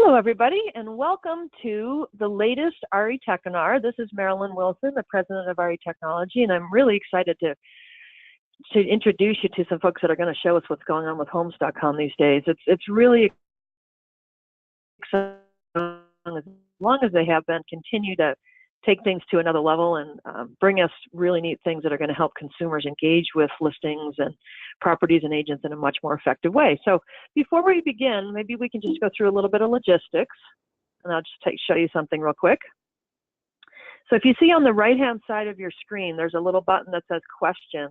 Hello, everybody, and welcome to the latest RE Techinar. This is Marilyn Wilson, the president of RE Technology, and I'm really excited to introduce you to some folks that are going to show us what's going on with Homes.com these days. It's really exciting, as long as they have been, continue to take things to another level and bring us really neat things that are going to help consumers engage with listings and properties and agents in a much more effective way. So before we begin, maybe we can just go through a little bit of logistics, and I'll just show you something real quick. So if you see on the right-hand side of your screen, there's a little button that says questions.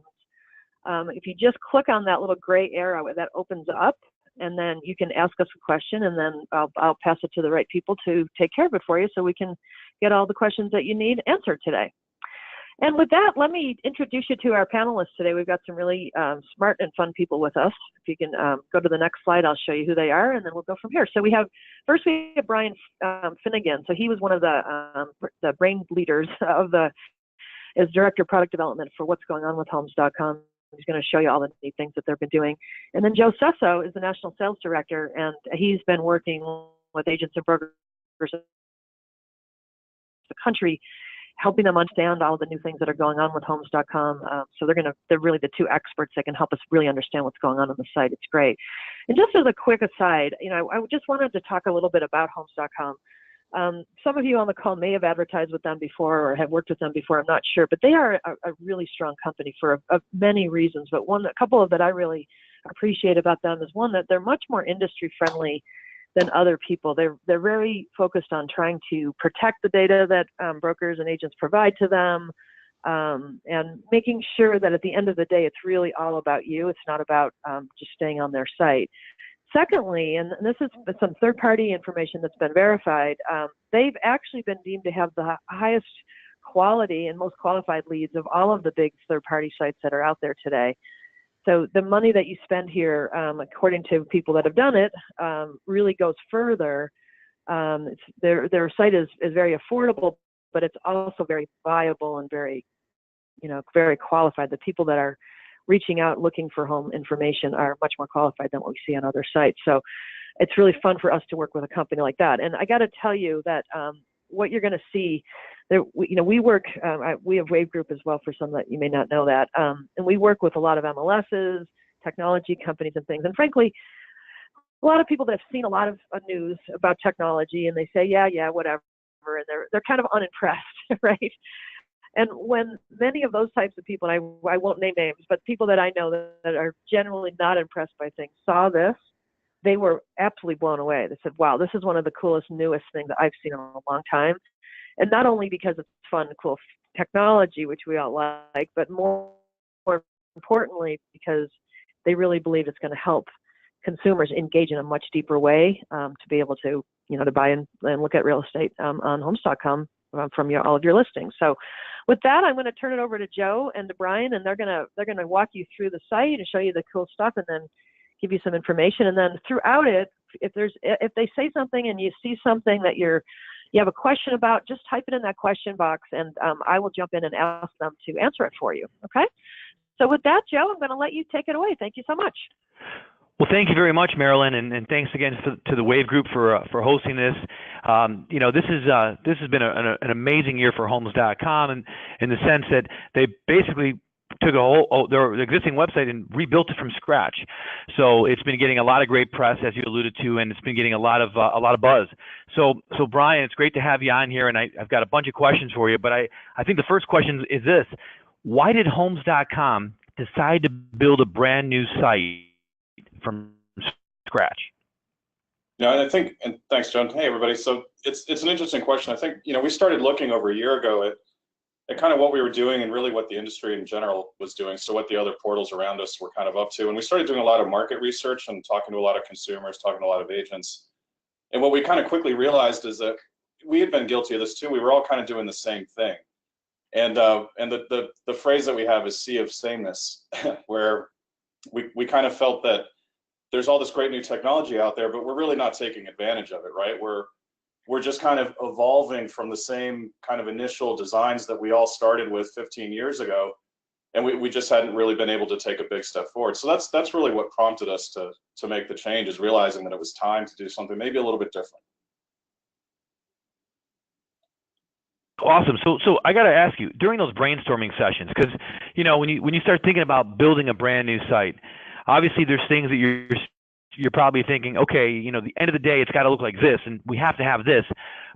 If you just click on that little gray arrow, that opens up, and then you can ask us a question, and then I'll pass it to the right people to take care of it for you so we can get all the questions that you need answered today. And with that, let me introduce you to our panelists today. We've got some really smart and fun people with us. If you can go to the next slide, I'll show you who they are, and then we'll go from here. So first we have Brian Finnegan. So he was one of the brain leaders as Director of Product Development for what's going on with Homes.com. He's going to show you all the neat things that they've been doing. And then Joe Sesso is the National Sales Director, and he's been working with agents and brokers across the country, helping them understand all the new things that are going on with Homes.com. So they're really the two experts that can help us really understand what's going on the site. It's great. And just as a quick aside, I just wanted to talk a little bit about Homes.com. Some of you on the call may have advertised with them before or have worked with them before, I'm not sure, but they are a really strong company for many reasons. But a couple of that I really appreciate about them is one, that they're much more industry friendly than other people. They're very focused on trying to protect the data that brokers and agents provide to them, and making sure that at the end of the day, it's really all about you. It's not about just staying on their site. Secondly, and this is some third-party information that's been verified, they've actually been deemed to have the highest quality and most qualified leads of all of the big third-party sites that are out there today. So the money that you spend here, according to people that have done it, really goes further. Their site is very affordable, but it's also very viable and very qualified. The people that are reaching out looking for home information are much more qualified than what we see on other sites. So it's really fun for us to work with a company like that. And I got to tell you that what you're going to see, we work, we have Wave Group as well, for some that you may not know that, and we work with a lot of MLSs, technology companies and things. And frankly, a lot of people that have seen a lot of news about technology and they say, yeah, whatever, and they're kind of unimpressed, right? And when many of those types of people, and I won't name names, but people that I know that are generally not impressed by things, saw this, they were absolutely blown away. They said, wow, this is one of the coolest, newest things that I've seen in a long time. And not only because it's fun, cool technology, which we all like, but more importantly, because they really believe it's going to help consumers engage in a much deeper way to be able to, to buy and look at real estate on Homes.com from all of your listings. So with that, I'm going to turn it over to Joe and to Brian, and they're going to walk you through the site and show you the cool stuff, and then give you some information. And then throughout it, if they say something and you see something that you have a question about, just type it in that question box, and I will jump in and ask them to answer it for you. Okay? So with that, Joe, I'm going to let you take it away. Thank you so much. Well, thank you very much, Marilyn, and thanks again to the Wave Group for hosting this. This has been an amazing year for Homes.com, and in the sense that they basically took their existing website and rebuilt it from scratch. So it's been getting a lot of great press, as you alluded to, and it's been getting a lot of buzz. So Brian, it's great to have you on here, and I've got a bunch of questions for you. But I think the first question is this: why did Homes.com decide to build a brand new site from scratch? Yeah, and thanks, John. Hey, everybody. So it's an interesting question. I think, we started looking over a year ago at kind of what we were doing and really what the industry in general was doing. So what the other portals around us were kind of up to. And we started doing a lot of market research and talking to a lot of consumers, talking to a lot of agents. And what we kind of quickly realized is that we had been guilty of this too. We were all kind of doing the same thing. And the phrase that we have is sea of sameness, where we kind of felt that there's all this great new technology out there, but we're really not taking advantage of it, right? We're just kind of evolving from the same kind of initial designs that we all started with 15 years ago, and we just hadn't really been able to take a big step forward. So that's really what prompted us to make the change, is realizing that it was time to do something maybe a little bit different. Awesome. So I got to ask you, during those brainstorming sessions, because when you start thinking about building a brand new site, obviously there's things that you're probably thinking, okay, the end of the day, it's got to look like this, and we have to have this.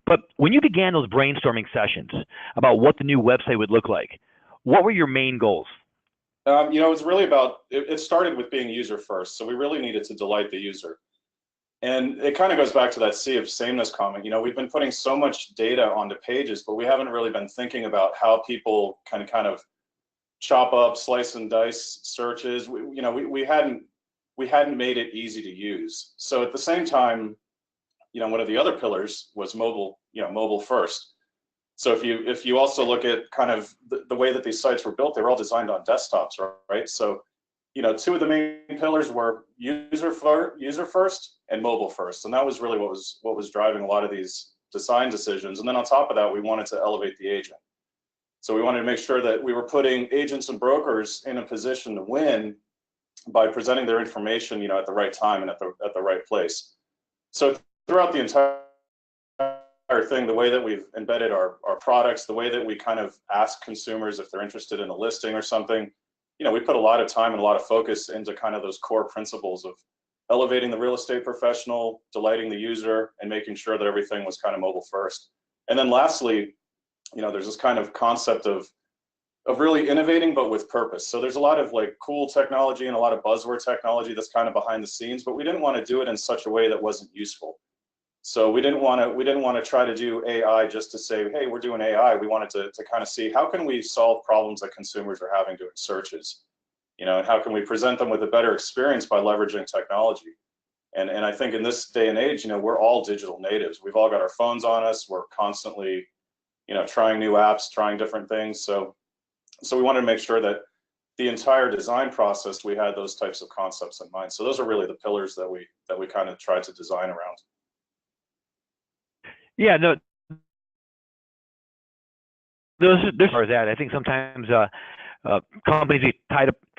But when you began those brainstorming sessions about what the new website would look like, what were your main goals? It was really about, it started with being user first. So we really needed to delight the user. And it kind of goes back to that sea of sameness comment. We've been putting so much data onto pages, but we haven't really been thinking about how people can kind of chop up, slice and dice searches. We hadn't made it easy to use. So at the same time, one of the other pillars was mobile, mobile first. So if you also look at kind of the way that these sites were built, they were all designed on desktops, right? So two of the main pillars were user first and mobile first, and that was really what was driving a lot of these design decisions. And then on top of that, we wanted to elevate the agent. So we wanted to make sure that we were putting agents and brokers in a position to win by presenting their information, at the right time and at the right place. So throughout the entire thing, the way that we've embedded our products, the way that we kind of ask consumers if they're interested in a listing or something, we put a lot of time and a lot of focus into kind of those core principles of elevating the real estate professional, delighting the user, and making sure that everything was kind of mobile first. And then lastly, there's this kind of concept of really innovating, but with purpose. So there's a lot of like cool technology and a lot of buzzword technology that's kind of behind the scenes, but we didn't want to do it in such a way that wasn't useful. So we didn't want to try to do AI just to say, hey, we're doing AI. We wanted to kind of see how can we solve problems that consumers are having doing searches, and how can we present them with a better experience by leveraging technology. And I think in this day and age, we're all digital natives. We've all got our phones on us. We're constantly, trying new apps, trying different things. So we wanted to make sure that the entire design process, we had those types of concepts in mind. So those are really the pillars that we kind of tried to design around. Yeah, no, there's that. I think sometimes companies get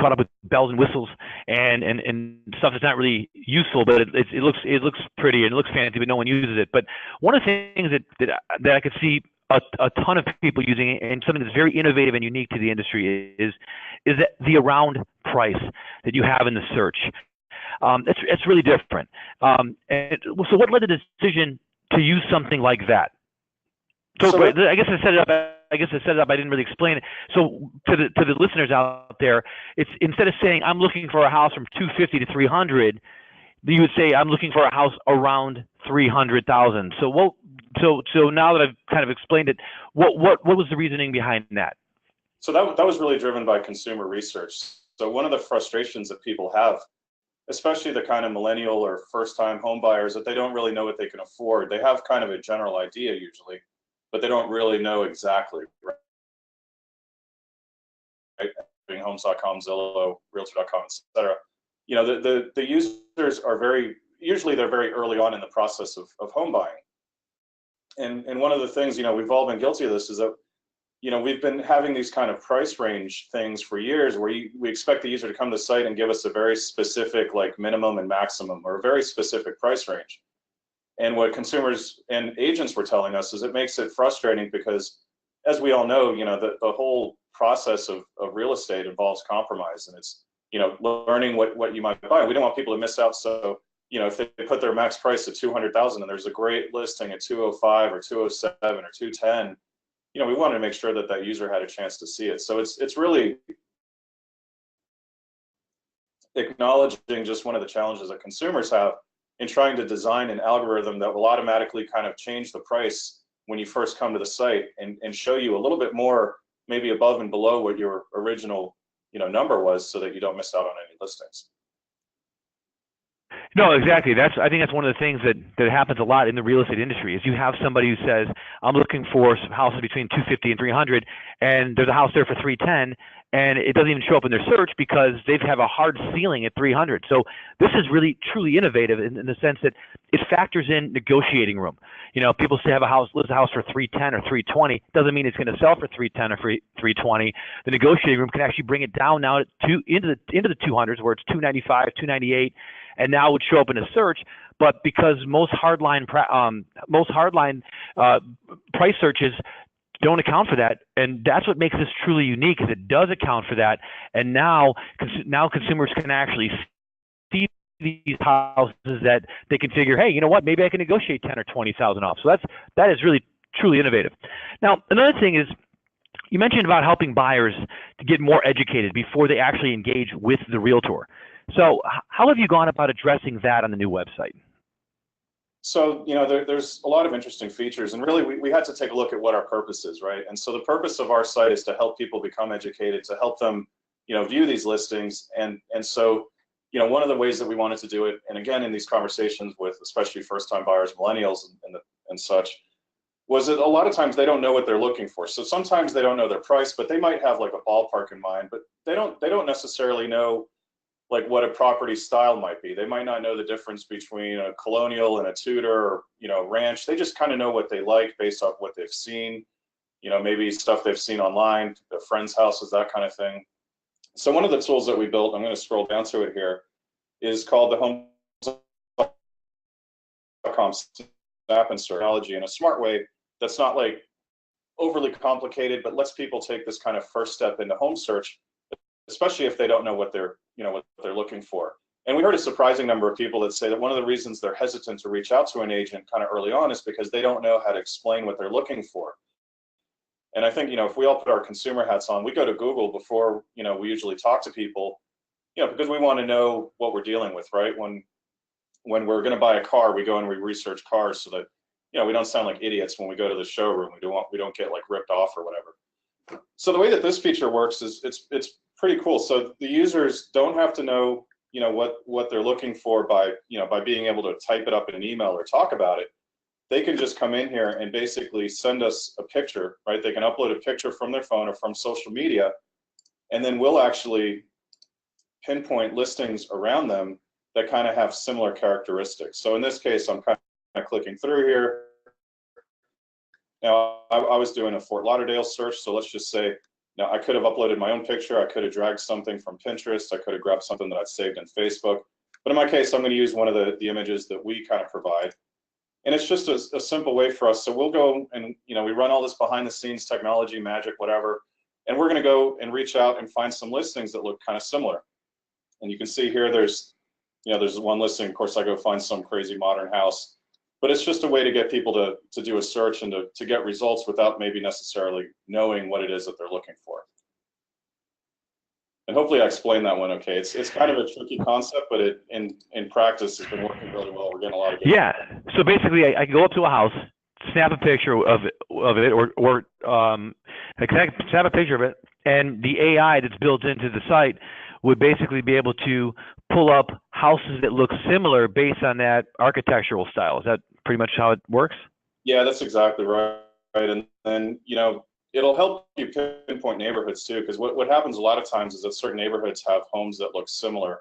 caught up with bells and whistles and stuff that's not really useful, but it looks pretty and it looks fancy, but no one uses it. But one of the things that I could see a ton of people using, and something that's very innovative and unique to the industry is that the around price that you have in the search. It's really different. So what led to the decision to use something like that? So I guess I set it up. I didn't really explain it. So to the listeners out there, it's instead of saying I'm looking for a house from 250 to 300, you would say I'm looking for a house around 300,000. So now that I've kind of explained it, what was the reasoning behind that? So that was really driven by consumer research. So one of the frustrations that people have, especially the kind of millennial or first-time home buyers, that they don't really know what they can afford. They have kind of a general idea usually, but they don't really know exactly, right? Homes.com, Zillow, Realtor.com, etc. The users are usually they're very early on in the process of home buying. And one of the things, we've all been guilty of this is that, we've been having these kind of price range things for years where we expect the user to come to the site and give us a very specific like minimum and maximum or a very specific price range. And what consumers and agents were telling us is it makes it frustrating because, as we all know, the whole process of real estate involves compromise, and it's, learning what you might buy. We don't want people to miss out. So, if they put their max price at 200,000 and there's a great listing at 205 or 207 or 210, we wanted to make sure that user had a chance to see it. So it's really acknowledging just one of the challenges that consumers have in trying to design an algorithm that will automatically kind of change the price when you first come to the site and show you a little bit more, maybe above and below what your original number was, so that you don't miss out on any listings. No, exactly. I think that's one of the things that happens a lot in the real estate industry is you have somebody who says, I'm looking for some houses between 250 and 300, and there's a house there for 310, and it doesn't even show up in their search because they have a hard ceiling at 300. So this is really truly innovative in the sense that it factors in negotiating room. People say list a house for 310 or 320. Doesn't mean it's going to sell for 310 or 320. The negotiating room can actually bring it down now into the 200s where it's 295, 298. And now it would show up in a search, but because most hardline price searches, don't account for that. And that's what makes this truly unique, is it does account for that. And now consumers can actually see these houses that they can figure, hey, you know what, maybe I can negotiate 10 or 20,000 off. So that is really truly innovative. Now, another thing is, you mentioned about helping buyers to get more educated before they actually engage with the realtor. So how have you gone about addressing that on the new website? So, there's a lot of interesting features, and really we had to take a look at what our purpose is, right? And so the purpose of our site is to help people become educated, to help them, view these listings. And so, one of the ways that we wanted to do it, and again, in these conversations with especially first-time buyers, millennials and such, was that a lot of times they don't know what they're looking for. So sometimes they don't know their price, but they might have like a ballpark in mind, but they don't necessarily know like what a property style might be. They might not know the difference between a colonial and a Tudor or, ranch. They just kind of know what they like based off what they've seen, maybe stuff they've seen online, their friends' houses, that kind of thing. So one of the tools that we built, I'm going to scroll down to it here, is called the Homes.com Snap and Search technology in a smart way that's not like overly complicated, but lets people take this kind of first step into home search, especially if they don't know what they're looking for. And we heard a surprising number of people that say that one of the reasons they're hesitant to reach out to an agent kind of early on is because they don't know how to explain what they're looking for. And I think, if we all put our consumer hats on, we go to Google before, we usually talk to people, because we want to know what we're dealing with, right? When we're going to buy a car, we go and we research cars so that, we don't sound like idiots when we go to the showroom. We don't get like ripped off or whatever. So the way that this feature works is it's pretty cool. So the users don't have to know, what they're looking for by being able to type it up in an email or talk about it. They can just come in here and basically send us a picture, right? They can upload a picture from their phone or from social media, and then we'll actually pinpoint listings around them that kind of have similar characteristics. So in this case, I'm kind of clicking through here. Now, I was doing a Fort Lauderdale search, so let's just say, now I could have uploaded my own picture, I could have dragged something from Pinterest, I could have grabbed something that I'd saved in Facebook, but in my case, I'm going to use one of the images that we kind of provide. And it's just a simple way for us. So we'll go and, we run all this behind the scenes technology, magic, whatever, and we're going to go and reach out and find some listings that look kind of similar. And you can see here, there's one listing. Of course, I go find some crazy modern house, but it's just a way to get people to do a search and to get results without maybe necessarily knowing what it is that they're looking for. And hopefully I explained that one okay. It's kind of a tricky concept, but in practice it's been working really well. We're getting a lot of good. Yeah. So basically, I can go up to a house, snap a picture of it, or I can snap a picture of it, and the AI that's built into the site would basically be able to pull up houses that look similar based on that architectural style. Is that pretty much how it works? Yeah, that's exactly right. And then, it'll help you pinpoint neighborhoods too, because what happens a lot of times is that certain neighborhoods have homes that look similar,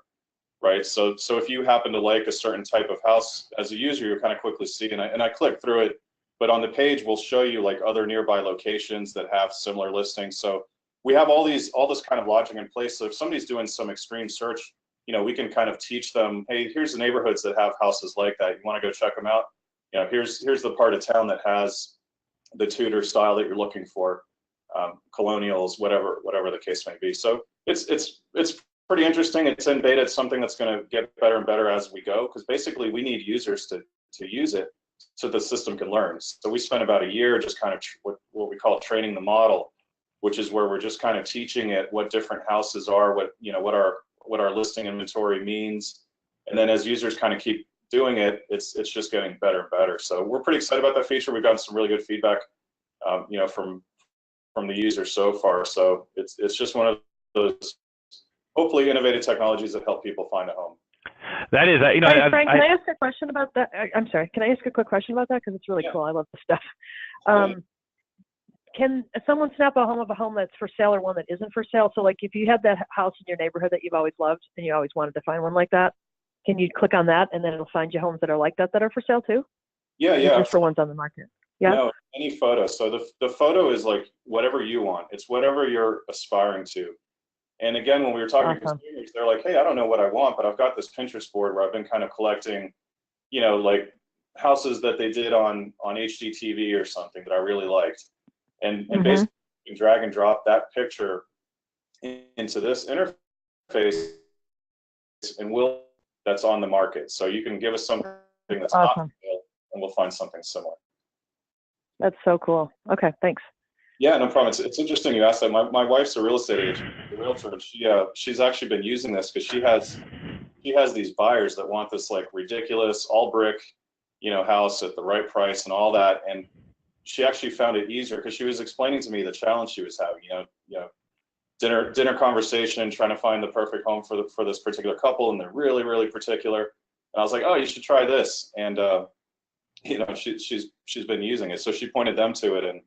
right? So if you happen to like a certain type of house as a user, you'll kind of quickly see, and I click through it, but on the page we'll show you like other nearby locations that have similar listings. So we have all this kind of logic in place. So if somebody's doing some extreme search, we can kind of teach them, hey, here's the neighborhoods that have houses like that. You want to go check them out? Here's the part of town that has the Tudor style that you're looking for, colonials, whatever the case may be. So it's pretty interesting. It's in beta. It's something that's going to get better and better as we go, because basically we need users to use it so the system can learn. So we spent about a year just kind of what we call training the model, which is where we're just kind of teaching it what different houses are, what our listing inventory means, and then as users kind of keep doing it, it's just getting better and better. So we're pretty excited about that feature. We've gotten some really good feedback, from the users so far. So it's just one of those hopefully innovative technologies that help people find a home. That is, Hey, Frank, can I ask a question about that? I'm sorry. Can I ask a quick question about that? Because it's really cool. I love this stuff. Can someone snap a home that's for sale or one that isn't for sale? So like if you had that house in your neighborhood that you've always loved and you always wanted to find one like that, can you click on that and then it'll find you homes that are like that are for sale too? Yeah. Just for ones on the market. Yeah. No, any photo. So the photo is like whatever you want. It's whatever you're aspiring to. And again, when we were talking to consumers, they're like, hey, I don't know what I want, but I've got this Pinterest board where I've been kind of collecting, like houses that they did on HGTV or something that I really liked. and Mm-hmm. basically you can drag and drop that picture into this interface and that's on the market. So you can give us something that's not Awesome. real, and we'll find something similar. That's so cool. Okay, thanks. Yeah, no problem. It's interesting you asked that. My wife's a real estate agent, a realtor, and she's actually been using this because she has these buyers that want this like ridiculous all brick, house at the right price and all that. And she actually found it easier because she was explaining to me the challenge she was having. Dinner conversation, trying to find the perfect home for this particular couple, and they're really, really particular. And I was like, oh, you should try this. And she's been using it, so she pointed them to it, and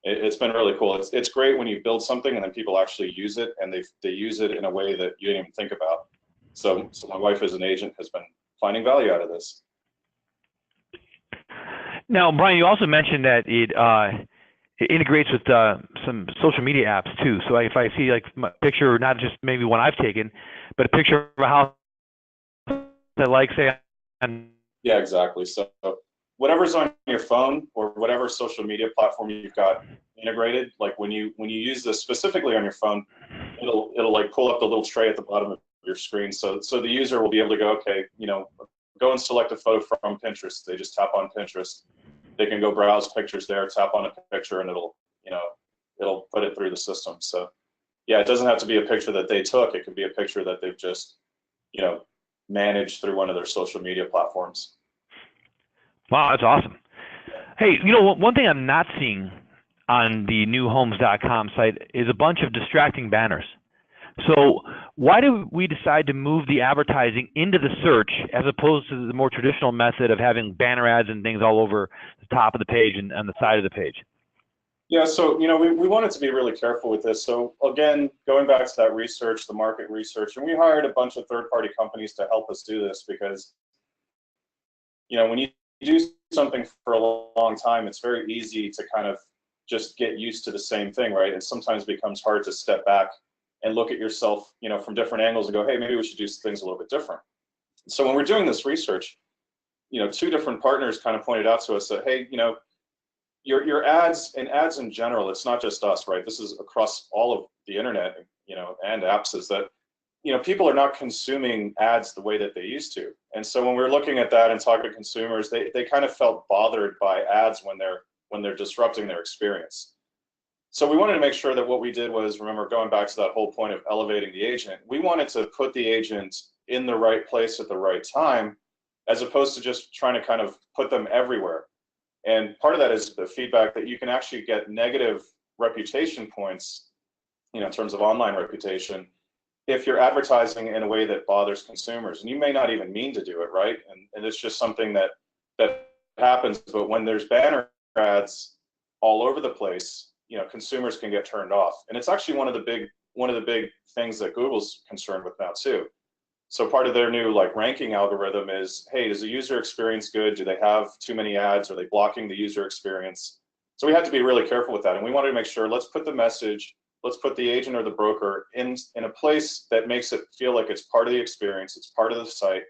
it's been really cool. It's great when you build something and then people actually use it, and they use it in a way that you didn't even think about. So my wife as an agent has been finding value out of this. Now, Brian, you also mentioned that it integrates with some social media apps too. So if I see like my picture, not just maybe one I've taken, but a picture of a house that like say. Yeah, exactly. So whatever's on your phone or whatever social media platform you've got integrated, like when you use this specifically on your phone, it'll like pull up the little tray at the bottom of your screen. So the user will be able to go, okay, go and select a photo from Pinterest. They just tap on Pinterest. They can go browse pictures there, tap on a picture, and it'll put it through the system. So yeah, it doesn't have to be a picture that they took. It could be a picture that they've just, managed through one of their social media platforms. Wow, that's awesome. Hey, one thing I'm not seeing on the new homes.com site is a bunch of distracting banners. So why do we decide to move the advertising into the search as opposed to the more traditional method of having banner ads and things all over the top of the page and on the side of the page? Yeah, so we wanted to be really careful with this. So again, going back to that research, the market research, and we hired a bunch of third-party companies to help us do this because, when you do something for a long time, it's very easy to kind of just get used to the same thing, right? And sometimes it becomes hard to step back and look at yourself, from different angles and go, hey, maybe we should do things a little bit different. So when we're doing this research, two different partners kind of pointed out to us that, hey, your ads and ads in general, it's not just us, right? This is across all of the internet, and apps, is that, people are not consuming ads the way that they used to. And so when we're looking at that and talking to consumers, they kind of felt bothered by ads when they're disrupting their experience. So we wanted to make sure that what we did was, remember, going back to that whole point of elevating the agent, we wanted to put the agent in the right place at the right time, as opposed to just trying to kind of put them everywhere. And part of that is the feedback that you can actually get negative reputation points, in terms of online reputation, if you're advertising in a way that bothers consumers. And you may not even mean to do it, right? And it's just something that happens. But when there's banner ads all over the place, consumers can get turned off. And it's actually one of the big things that Google's concerned with now too. So part of their new ranking algorithm is, hey, is the user experience good? Do they have too many ads? Are they blocking the user experience? So we have to be really careful with that. And we wanted to make sure, let's put the message, let's put the agent or the broker in a place that makes it feel like it's part of the experience, it's part of the site.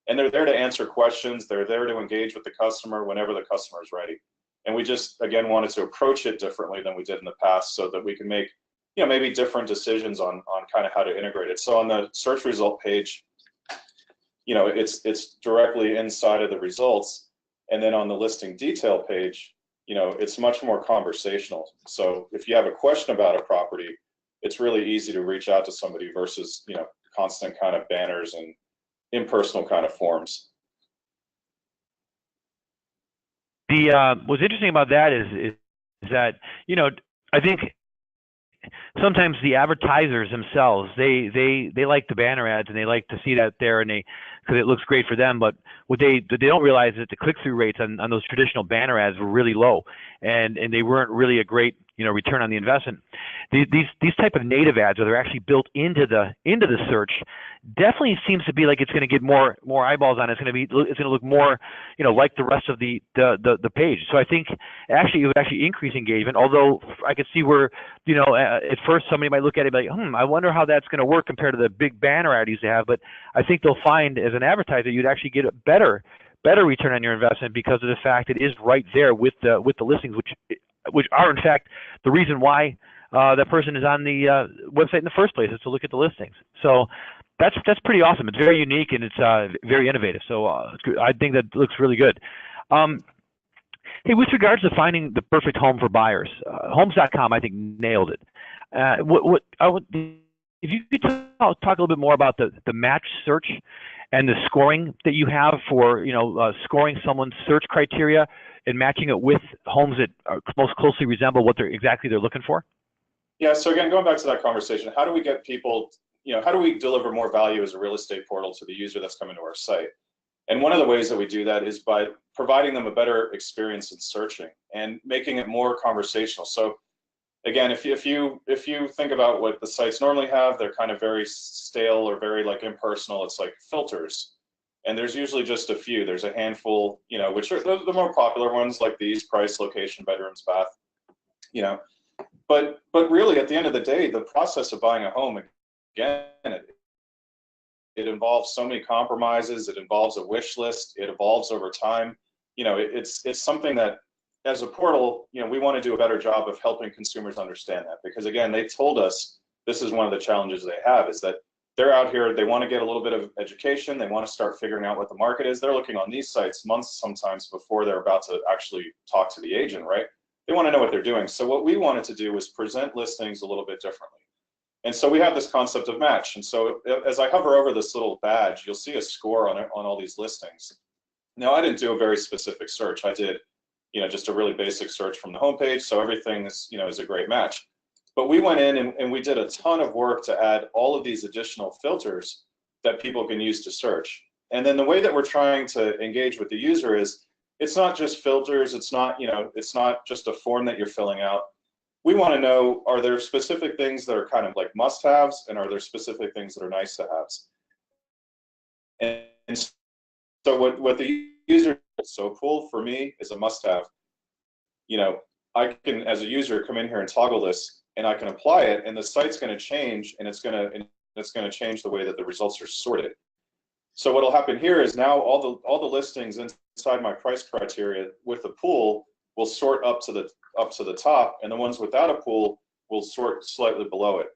And they're there to answer questions. They're there to engage with the customer whenever the customer is ready. And we just, again, wanted to approach it differently than we did in the past so that we can make, maybe different decisions on kind of how to integrate it. So on the search result page, it's directly inside of the results. And then on the listing detail page, it's much more conversational. So if you have a question about a property, it's really easy to reach out to somebody versus, constant kind of banners and impersonal kind of forms. What's interesting about that is that, I think sometimes the advertisers themselves, they like the banner ads and they like to see that there, and because it looks great for them. But what they don't realize is that the click-through rates on those traditional banner ads were really low, and they weren't really a great return on the investment. These type of native ads, where they're actually built into the search, definitely seems to be like it's going to get more eyeballs on it. It's going to look more like the rest of the page. So I think it would actually increase engagement. Although I could see where at first somebody might look at it and be like, I wonder how that's going to work compared to the big banner ad you used to have. But I think they'll find as an advertiser you'd actually get a better return on your investment because of the fact it is right there with the listings, which which are in fact the reason why that person is on the website in the first place, is to look at the listings. So that's pretty awesome. It's very unique and it's very innovative. So I think that looks really good. Hey, with regards to finding the perfect home for buyers, Homes.com I think nailed it. If you could talk a little bit more about the match search and the scoring that you have for scoring someone's search criteria and matching it with homes that are most closely resemble what they're looking for. Yeah. So again, going back to that conversation, how do we get people? How do we deliver more value as a real estate portal to the user that's coming to our site? And one of the ways that we do that is by providing them a better experience in searching and making it more conversational. So again, if you think about what the sites normally have, they're kind of very stale or very like impersonal. It's like filters, and there's usually just a few. There's a handful, which are the more popular ones, like these: price, location, bedrooms, bath. But really, at the end of the day, the process of buying a home, again, it involves so many compromises. It involves a wish list. It evolves over time. It's something that, as a portal, we want to do a better job of helping consumers understand that, because again, they told us this is one of the challenges they have, is that they're out here, they want to get a little bit of education, they want to start figuring out what the market is. They're looking on these sites months sometimes before they're about to actually talk to the agent, right? They want to know what they're doing. So what we wanted to do was present listings a little bit differently. And so we have this concept of match. And so as I hover over this little badge, you'll see a score on all these listings. Now, I didn't do a very specific search. I did just a really basic search from the homepage. So everything is a great match. But we went in and we did a ton of work to add all of these additional filters that people can use to search. And then the way that we're trying to engage with the user is, it's not just filters. It's not just a form that you're filling out. We want to know, are there specific things that are kind of like must-haves, and are there specific things that are nice-to-haves? And so what the user, so pool for me is a must-have. I can, as a user, come in here and toggle this, and I can apply it, and the site's going to change, and it's going to change the way that the results are sorted. So what'll happen here is now all the listings inside my price criteria with the pool will sort up to the top, and the ones without a pool will sort slightly below it.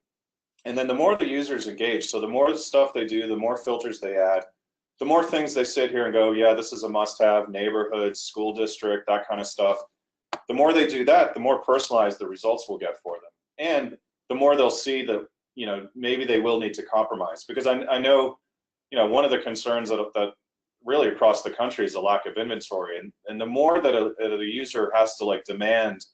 And then the more the users engage, so the more stuff they do, the more filters they add, the more things they sit here and go, yeah, this is a must-have, neighborhood, school district, that kind of stuff. The more they do that, the more personalized the results will get for them. And the more they'll see that, maybe they will need to compromise. Because I know, one of the concerns that really across the country is a lack of inventory. And the more that a user has to like demand,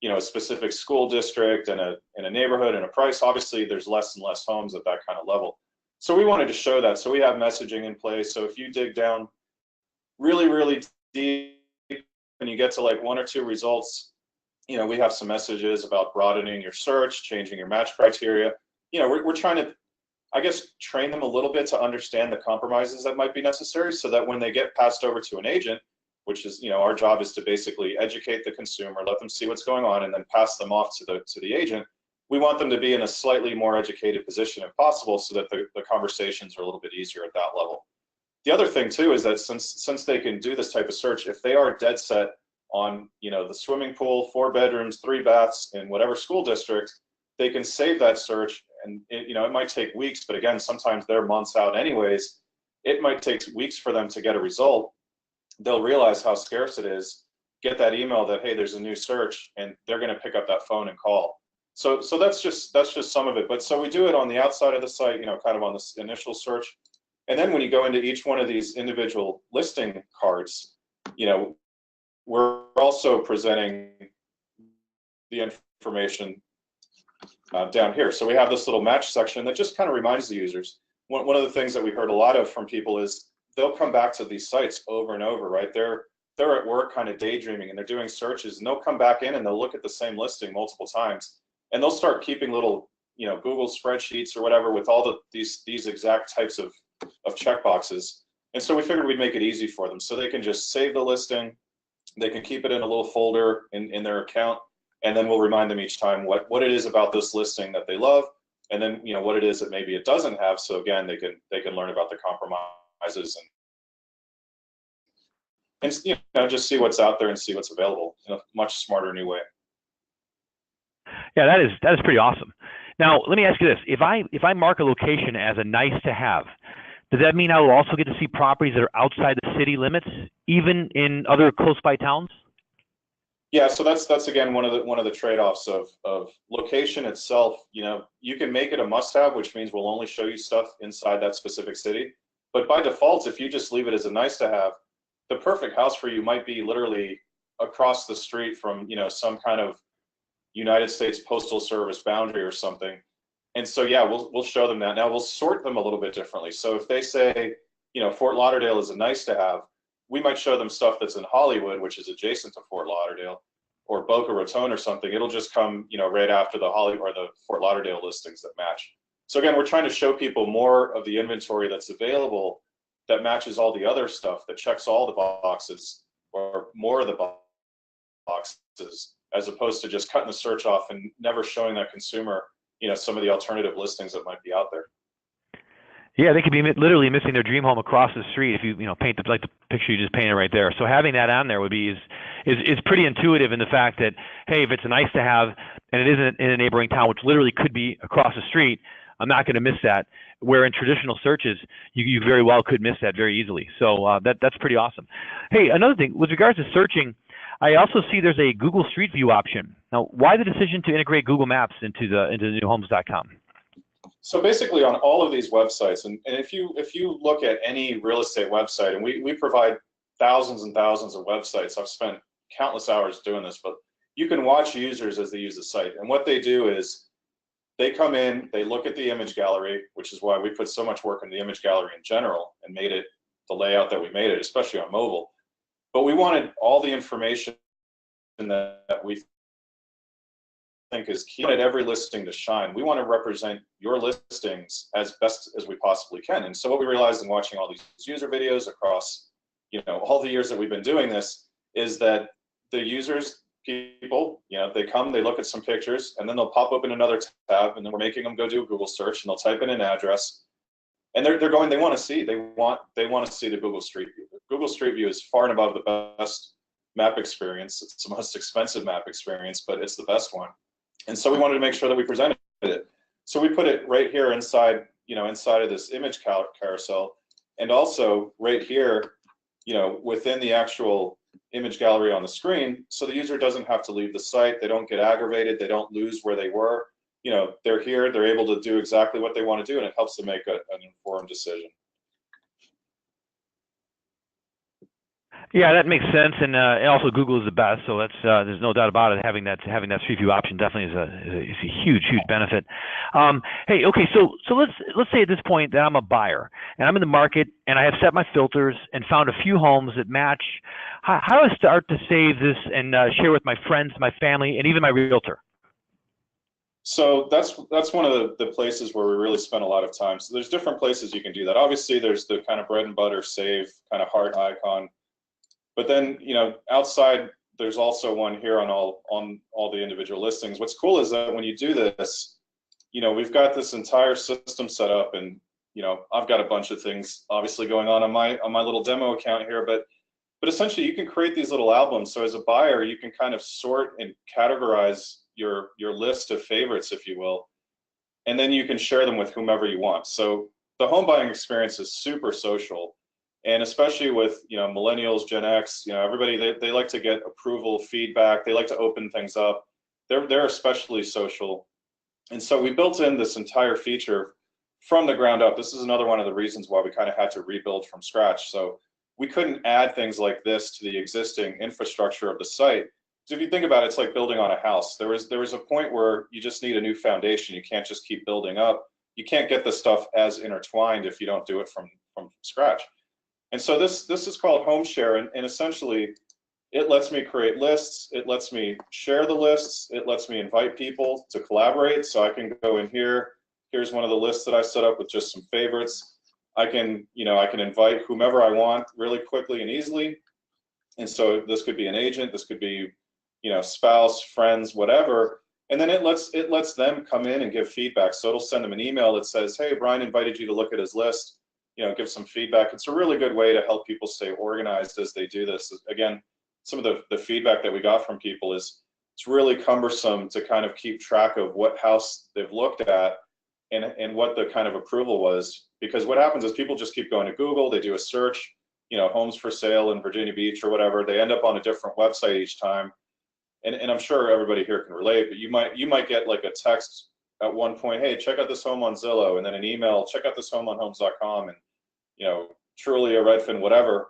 a specific school district and a neighborhood and a price, obviously there's less and less homes at that kind of level. So we wanted to show that. So we have messaging in place. So if you dig down really, really deep and you get to like one or two results, we have some messages about broadening your search, changing your match criteria. We're trying to, I guess, train them a little bit to understand the compromises that might be necessary, so that when they get passed over to an agent, which is, our job is to basically educate the consumer, let them see what's going on, and then pass them off to the agent. We want them to be in a slightly more educated position if possible, so that the conversations are a little bit easier at that level. The other thing too is that since they can do this type of search, if they are dead set on, the swimming pool, 4 bedrooms, 3 baths in whatever school district, they can save that search. And it might take weeks, but again, sometimes they're months out anyways. It might take weeks for them to get a result. They'll realize how scarce it is, get that email that, hey, there's a new search, and they're going to pick up that phone and call. So that's just some of it. But so we do it on the outside of the site, kind of on this initial search. And then when you go into each one of these individual listing cards, we're also presenting the information down here. So we have this little match section that just kind of reminds the users. One of the things that we heard a lot of from people is they'll come back to these sites over and over, right? They're at work kind of daydreaming, and they're doing searches, and they'll come back in and they'll look at the same listing multiple times, and they'll start keeping little, Google spreadsheets or whatever with all these exact types of checkboxes. And so we figured we'd make it easy for them, so they can just save the listing, they can keep it in a little folder in their account, and then we'll remind them each time what it is about this listing that they love, and then what it is that maybe it doesn't have. So again, they can learn about the compromises and just see what's out there and see what's available in a much smarter new way. Yeah, that is pretty awesome. Now, let me ask you this: if I mark a location as a nice to have, does that mean I will also get to see properties that are outside the city limits, even in other close by towns? Yeah, so that's again one of the trade-offs of location itself. You know, you can make it a must-have, which means we'll only show you stuff inside that specific city. But by default, if you just leave it as a nice-to-have, the perfect house for you might be literally across the street from, you know, some kind of United States Postal Service boundary or something. And so yeah, we'll show them that. Now we'll sort them a little bit differently. So if they say, you know, Fort Lauderdale is a nice-to-have, we might show them stuff that's in Hollywood, which is adjacent to Fort Lauderdale, or Boca Raton or something. It'll just come, you know, right after the Hollywood or the Fort Lauderdale listings that match. So again, we're trying to show people more of the inventory that's available that matches all the other stuff, that checks all the boxes, or more of the boxes, as opposed to just cutting the search off and never showing that consumer, you know, some of the alternative listings that might be out there. Yeah, they could be literally missing their dream home across the street if you paint like the picture you just painted right there. So having that on there would be is pretty intuitive in the fact that, hey, if it's a nice to have and it isn't in a neighboring town, which literally could be across the street, I'm not going to miss that. Where in traditional searches, you very well could miss that very easily. So that's pretty awesome. Hey, another thing with regards to searching, I also see there's a Google Street View option. Now, why the decision to integrate Google Maps into the newhomes.com? So basically on all of these websites, and if you look at any real estate website, and we provide thousands and thousands of websites, I've spent countless hours doing this, but you can watch users as they use the site. And what they do is they come in, they look at the image gallery, which is why we put so much work in the image gallery in general and made it the layout that we made it, especially on mobile. But we wanted all the information that we think is key at every listing to shine. We want to represent your listings as best as we possibly can. And so what we realized in watching all these user videos across, you know, all the years that we've been doing this is that the users, people, you know, they come, they look at some pictures, and then they'll pop open another tab, and then we're making them go do a Google search, and they'll type in an address, and they want to see the Google Street View. Google Street View is far and above the best map experience. It's the most expensive map experience, but it's the best one. And so we wanted to make sure that we presented it. So we put it right here inside, you know, inside of this image carousel, and also right here, you know, within the actual image gallery on the screen, so the user doesn't have to leave the site. They don't get aggravated. They don't lose where they were. You know, they're here. They're able to do exactly what they want to do, and it helps them make an informed decision. Yeah, that makes sense, and also Google is the best, so that's there's no doubt about it. Having that Street View option definitely is a huge benefit. Hey, okay, so let's say at this point that I'm a buyer and I'm in the market and I have set my filters and found a few homes that match. How do I start to save this and share with my friends, my family, and even my realtor? So that's one of the places where we really spend a lot of time. So there's different places you can do that. Obviously, there's the kind of bread and butter save kind of heart icon. But then, you know, outside, there's also one here on all the individual listings. What's cool is that when you do this, you know, we've got this entire system set up, and, you know, I've got a bunch of things obviously going on my little demo account here, but essentially you can create these little albums. So as a buyer, you can kind of sort and categorize your list of favorites, if you will, and then you can share them with whomever you want. So the home buying experience is super social. And especially with, you know, millennials, Gen X, you know, everybody, they like to get approval, feedback. They like to open things up. They're especially social. And so we built in this entire feature from the ground up. This is another one of the reasons why we kind of had to rebuild from scratch. So we couldn't add things like this to the existing infrastructure of the site. So if you think about it, it's like building on a house. There was a point where you just need a new foundation. You can't just keep building up. You can't get this stuff as intertwined if you don't do it from scratch. And so this is called Home Share, and essentially it lets me create lists, it lets me share the lists, it lets me invite people to collaborate. So I can go in here, here's one of the lists that I set up with just some favorites. I can invite whomever I want really quickly and easily. And so this could be an agent, this could be, you know, spouse, friends, whatever. And then it lets them come in and give feedback. So it'll send them an email that says, hey, Brian invited you to look at his list. You know, give some feedback. It's a really good way to help people stay organized as they do this. Again, some of the feedback that we got from people is, it's really cumbersome to kind of keep track of what house they've looked at and what the kind of approval was. Because what happens is people just keep going to Google, they do a search, you know, homes for sale in Virginia Beach or whatever. They end up on a different website each time. And I'm sure everybody here can relate, but you might get like a text at one point, hey, check out this home on Zillow, and then an email, check out this home on homes.com, and, you know, Trulia, Redfin, whatever.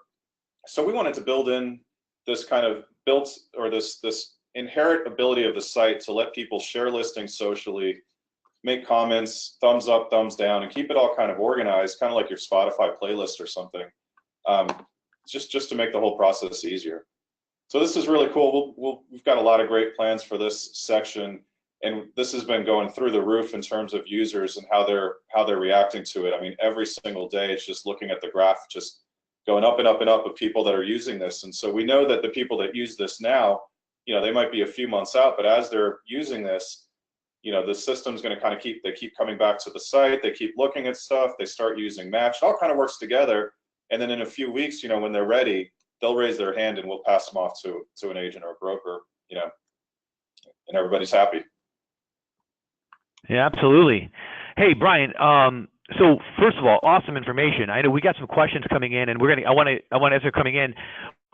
So we wanted to build in this kind of this inherent ability of the site to let people share listings socially, make comments, thumbs up, thumbs down, and keep it all kind of organized, kind of like your Spotify playlist or something, just to make the whole process easier. So this is really cool. We've got a lot of great plans for this section, and this has been going through the roof in terms of users and how they're reacting to it. I mean, every single day it's just looking at the graph, just going up and up and up of people that are using this. And so we know that the people that use this now, you know, they might be a few months out, but as they're using this, you know, the system's going to kind of keep coming back to the site. They keep looking at stuff. They start using Match. It all kind of works together. And then in a few weeks, you know, when they're ready, they'll raise their hand and we'll pass them off to an agent or a broker, you know, and everybody's happy. Yeah, absolutely. Hey, Brian. So first of all, awesome information. I know we got some questions coming in, and I want to as they're coming in,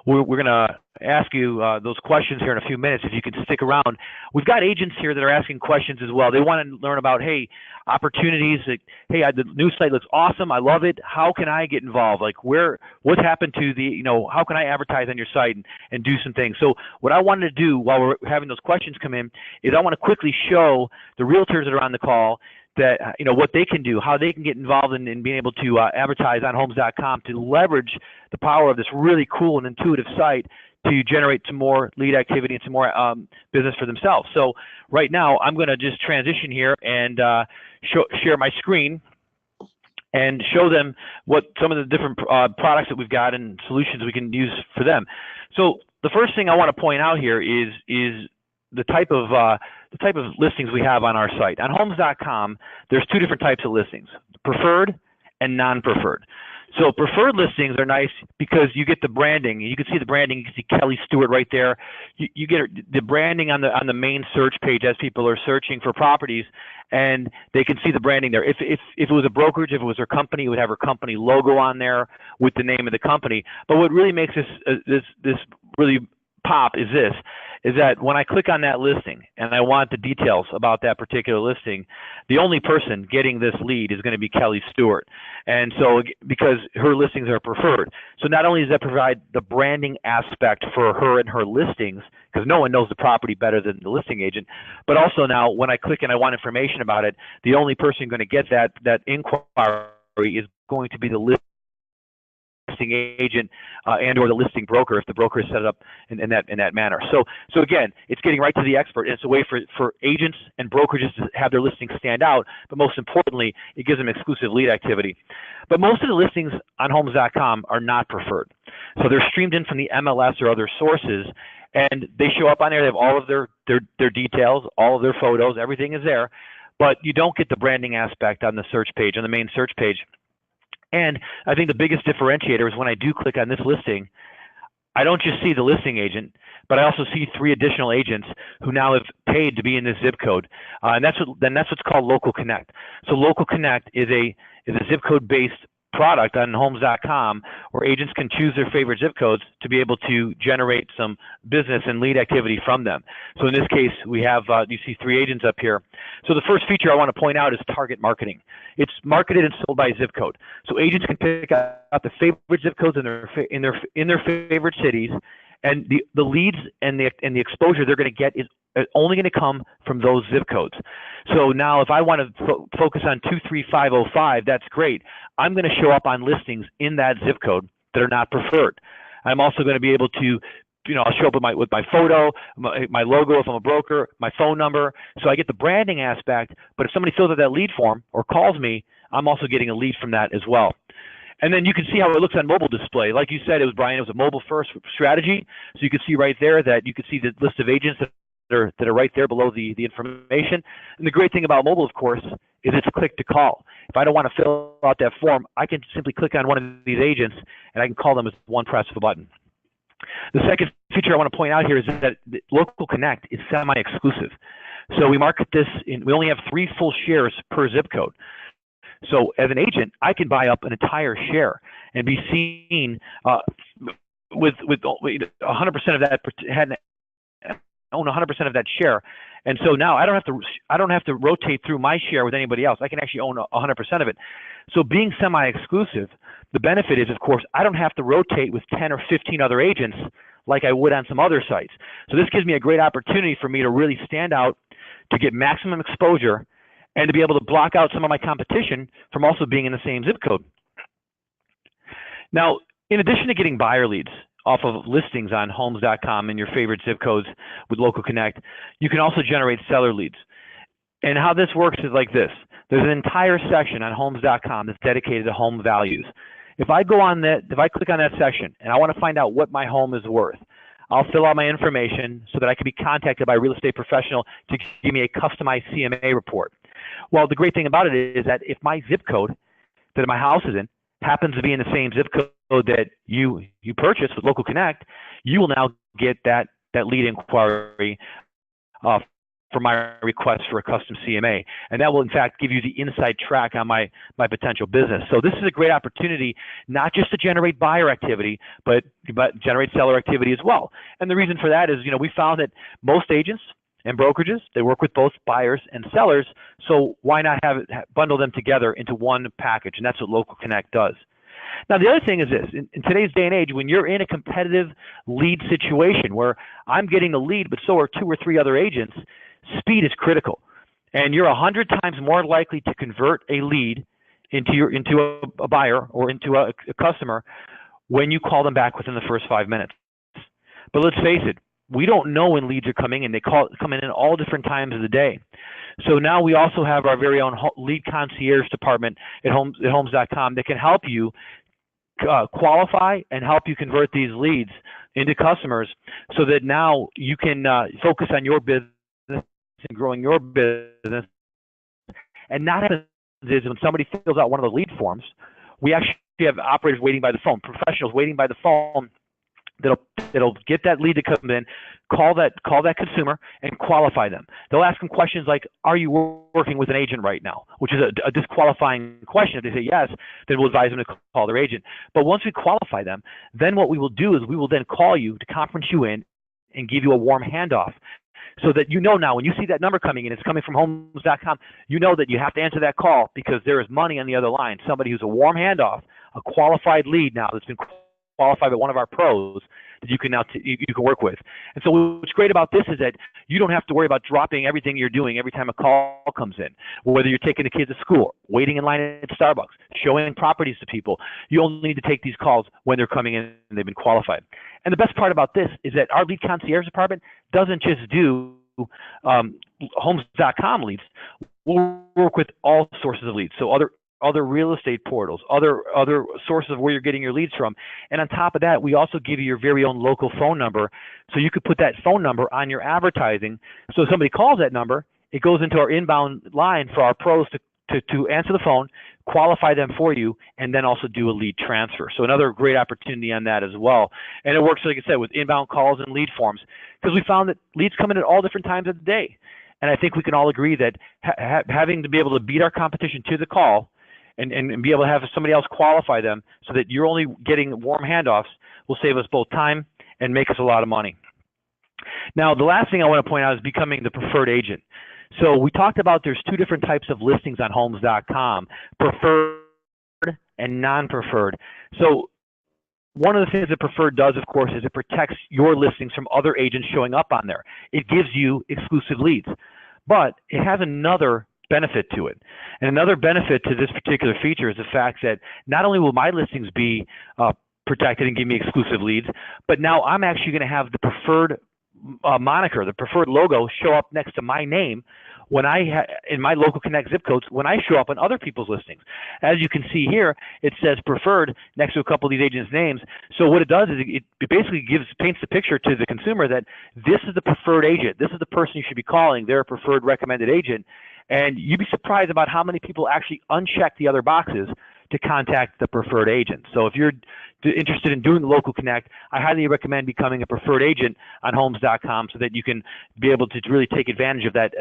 we're gonna ask you those questions here in a few minutes. If you could stick around, we've got agents here that are asking questions as well. They want to learn about, hey, opportunities. Like, hey, the new site looks awesome. I love it. How can I get involved? Like, what's happened to the, you know, how can I advertise on your site and do some things? So what I wanted to do while we're having those questions come in is I want to quickly show the realtors that are on the call that, you know, what they can do, how they can get involved in being able to advertise on homes.com to leverage the power of this really cool and intuitive site to generate some more lead activity and some more business for themselves. So right now I'm going to just transition here and share my screen and show them what some of the different products that we've got and solutions we can use for them. So the first thing I want to point out here is the type of listings we have on our site. On homes.com, there's two different types of listings, preferred and non-preferred. So preferred listings are nice because you get the branding. You can see the branding. You can see Kelly Stewart right there. You get the branding on the main search page as people are searching for properties, and they can see the branding there. If it was a brokerage, if it was her company, it would have her company logo on there with the name of the company. But what really makes this really pop is that when I click on that listing and I want the details about that particular listing, the only person getting this lead is going to be Kelly Stewart. And so because her listings are preferred. So not only does that provide the branding aspect for her and her listings, because no one knows the property better than the listing agent, but also now when I click and I want information about it, the only person going to get that inquiry is going to be the listing agent and or the listing broker if the broker is set up in that manner. So again, it's getting right to the expert. It's a way for agents and brokerages to have their listings stand out, but most importantly, it gives them exclusive lead activity. But most of the listings on homes.com are not preferred. So they're streamed in from the MLS or other sources, and they show up on there. They have all of their details, all of their photos, everything is there, but you don't get the branding aspect on the search page, on the main search page. And I think the biggest differentiator is when I do click on this listing, I don't just see the listing agent, but I also see 3 additional agents who now have paid to be in this zip code. And that's what's called Local Connect. So Local Connect is a zip code based product on homes.com where agents can choose their favorite zip codes to be able to generate some business and lead activity from them. So in this case, we have, you see 3 agents up here. So the first feature I want to point out is target marketing. It's marketed and sold by zip code. So agents can pick out the favorite zip codes in their favorite cities, and the leads and the exposure they're going to get is only going to come from those zip codes. So now if I want to focus on 23505, that's great. I'm going to show up on listings in that zip code that are not preferred. I'm also going to be able to, I'll show up with my photo, my logo if I'm a broker, my phone number. So I get the branding aspect, but if somebody fills out that lead form or calls me, I'm also getting a lead from that as well. And then you can see how it looks on mobile display. Like you said, Brian, it was a mobile first strategy. So you can see right there that you can see the list of agents that are right there below the information. And the great thing about mobile, of course, is it's click to call. If I don't want to fill out that form, I can simply click on one of these agents and I can call them with one press of a button. The second feature I want to point out here is that Local Connect is semi-exclusive. So we market this we only have 3 full shares per zip code. So as an agent, I can buy up an entire share and be seen with 100% of that, own 100% of that share. And so now I don't have to rotate through my share with anybody else. I can actually own 100% of it. So being semi-exclusive, the benefit is, of course, I don't have to rotate with 10 or 15 other agents like I would on some other sites. So this gives me a great opportunity for me to really stand out, to get maximum exposure, and to be able to block out some of my competition from also being in the same zip code. Now, in addition to getting buyer leads off of listings on homes.com and your favorite zip codes with Local Connect, you can also generate seller leads. And how this works is like this. There's an entire section on homes.com that's dedicated to home values. If I click on that section and I want to find out what my home is worth, I'll fill out my information so that I can be contacted by a real estate professional to give me a customized CMA report. Well, the great thing about it is that if my zip code that my house is in happens to be in the same zip code that you purchased with Local Connect, you will now get that lead inquiry for my request for a custom CMA. And that will, in fact, give you the inside track on my potential business. So this is a great opportunity, not just to generate buyer activity, but generate seller activity as well. And the reason for that is, we found that most agents and brokerages, they work with both buyers and sellers. So why not bundle them together into one package? And that's what Local Connect does. Now, the other thing is this. In today's day and age, when you're in a competitive lead situation where I'm getting the lead, but so are 2 or 3 other agents, speed is critical. And you're 100 times more likely to convert a lead into a buyer or into a customer when you call them back within the first 5 minutes. But let's face it, we don't know when leads are coming in. They come in all different times of the day. So now we also have our very own lead concierge department at homes.com that can help you qualify and help you convert these leads into customers so that now you can focus on your business and growing your business. And not happens is when somebody fills out one of the lead forms, we actually have operators waiting by the phone, professionals waiting by the phone that'll get that lead to come in, call that consumer and qualify them. They'll ask them questions like, are you working with an agent right now? Which is a disqualifying question. If they say yes, then we'll advise them to call their agent. But once we qualify them, then what we will do is we will then call you to conference you in and give you a warm handoff. So that now when you see that number coming in, it's coming from homes.com, you know that you have to answer that call because there is money on the other line. Somebody who's a warm handoff, a qualified lead now that's been qualified by one of our pros that you can now you can work with. And so what's great about this is that you don't have to worry about dropping everything you're doing every time a call comes in. Whether you're taking the kids to school, waiting in line at Starbucks, showing properties to people, you only need to take these calls when they're coming in and they've been qualified. And the best part about this is that our lead concierge department doesn't just do homes.com leads. We'll work with all sources of leads. So other real estate portals, other sources of where you're getting your leads from. And on top of that, we also give you your very own local phone number. So you could put that phone number on your advertising. So if somebody calls that number, it goes into our inbound line for our pros to answer the phone, qualify them for you, and then also do a lead transfer. So another great opportunity on that as well. And it works, like I said, with inbound calls and lead forms, because we found that leads come in at all different times of the day. And I think we can all agree that having to be able to beat our competition to the call and be able to have somebody else qualify them so that you're only getting warm handoffs will save us both time and make us a lot of money. Now, the last thing I want to point out is becoming the preferred agent. So we talked about there's 2 different types of listings on homes.com, preferred and non-preferred. So one of the things that preferred does, of course, is it protects your listings from other agents showing up on there. It gives you exclusive leads, but it has another benefit to it. And another benefit to this particular feature is the fact that not only will my listings be protected and give me exclusive leads, but now I'm actually going to have the preferred moniker, the preferred logo show up next to my name when in my Local Connect zip codes when I show up on other people's listings. As you can see here, it says preferred next to a couple of these agents' names. So what it does is it basically paints the picture to the consumer that this is the preferred agent. This is the person you should be calling. They're a preferred recommended agent. And you'd be surprised about how many people actually uncheck the other boxes to contact the preferred agent. So if you're interested in doing local connect, I highly recommend becoming a preferred agent on homes.com so that you can be able to really take advantage of that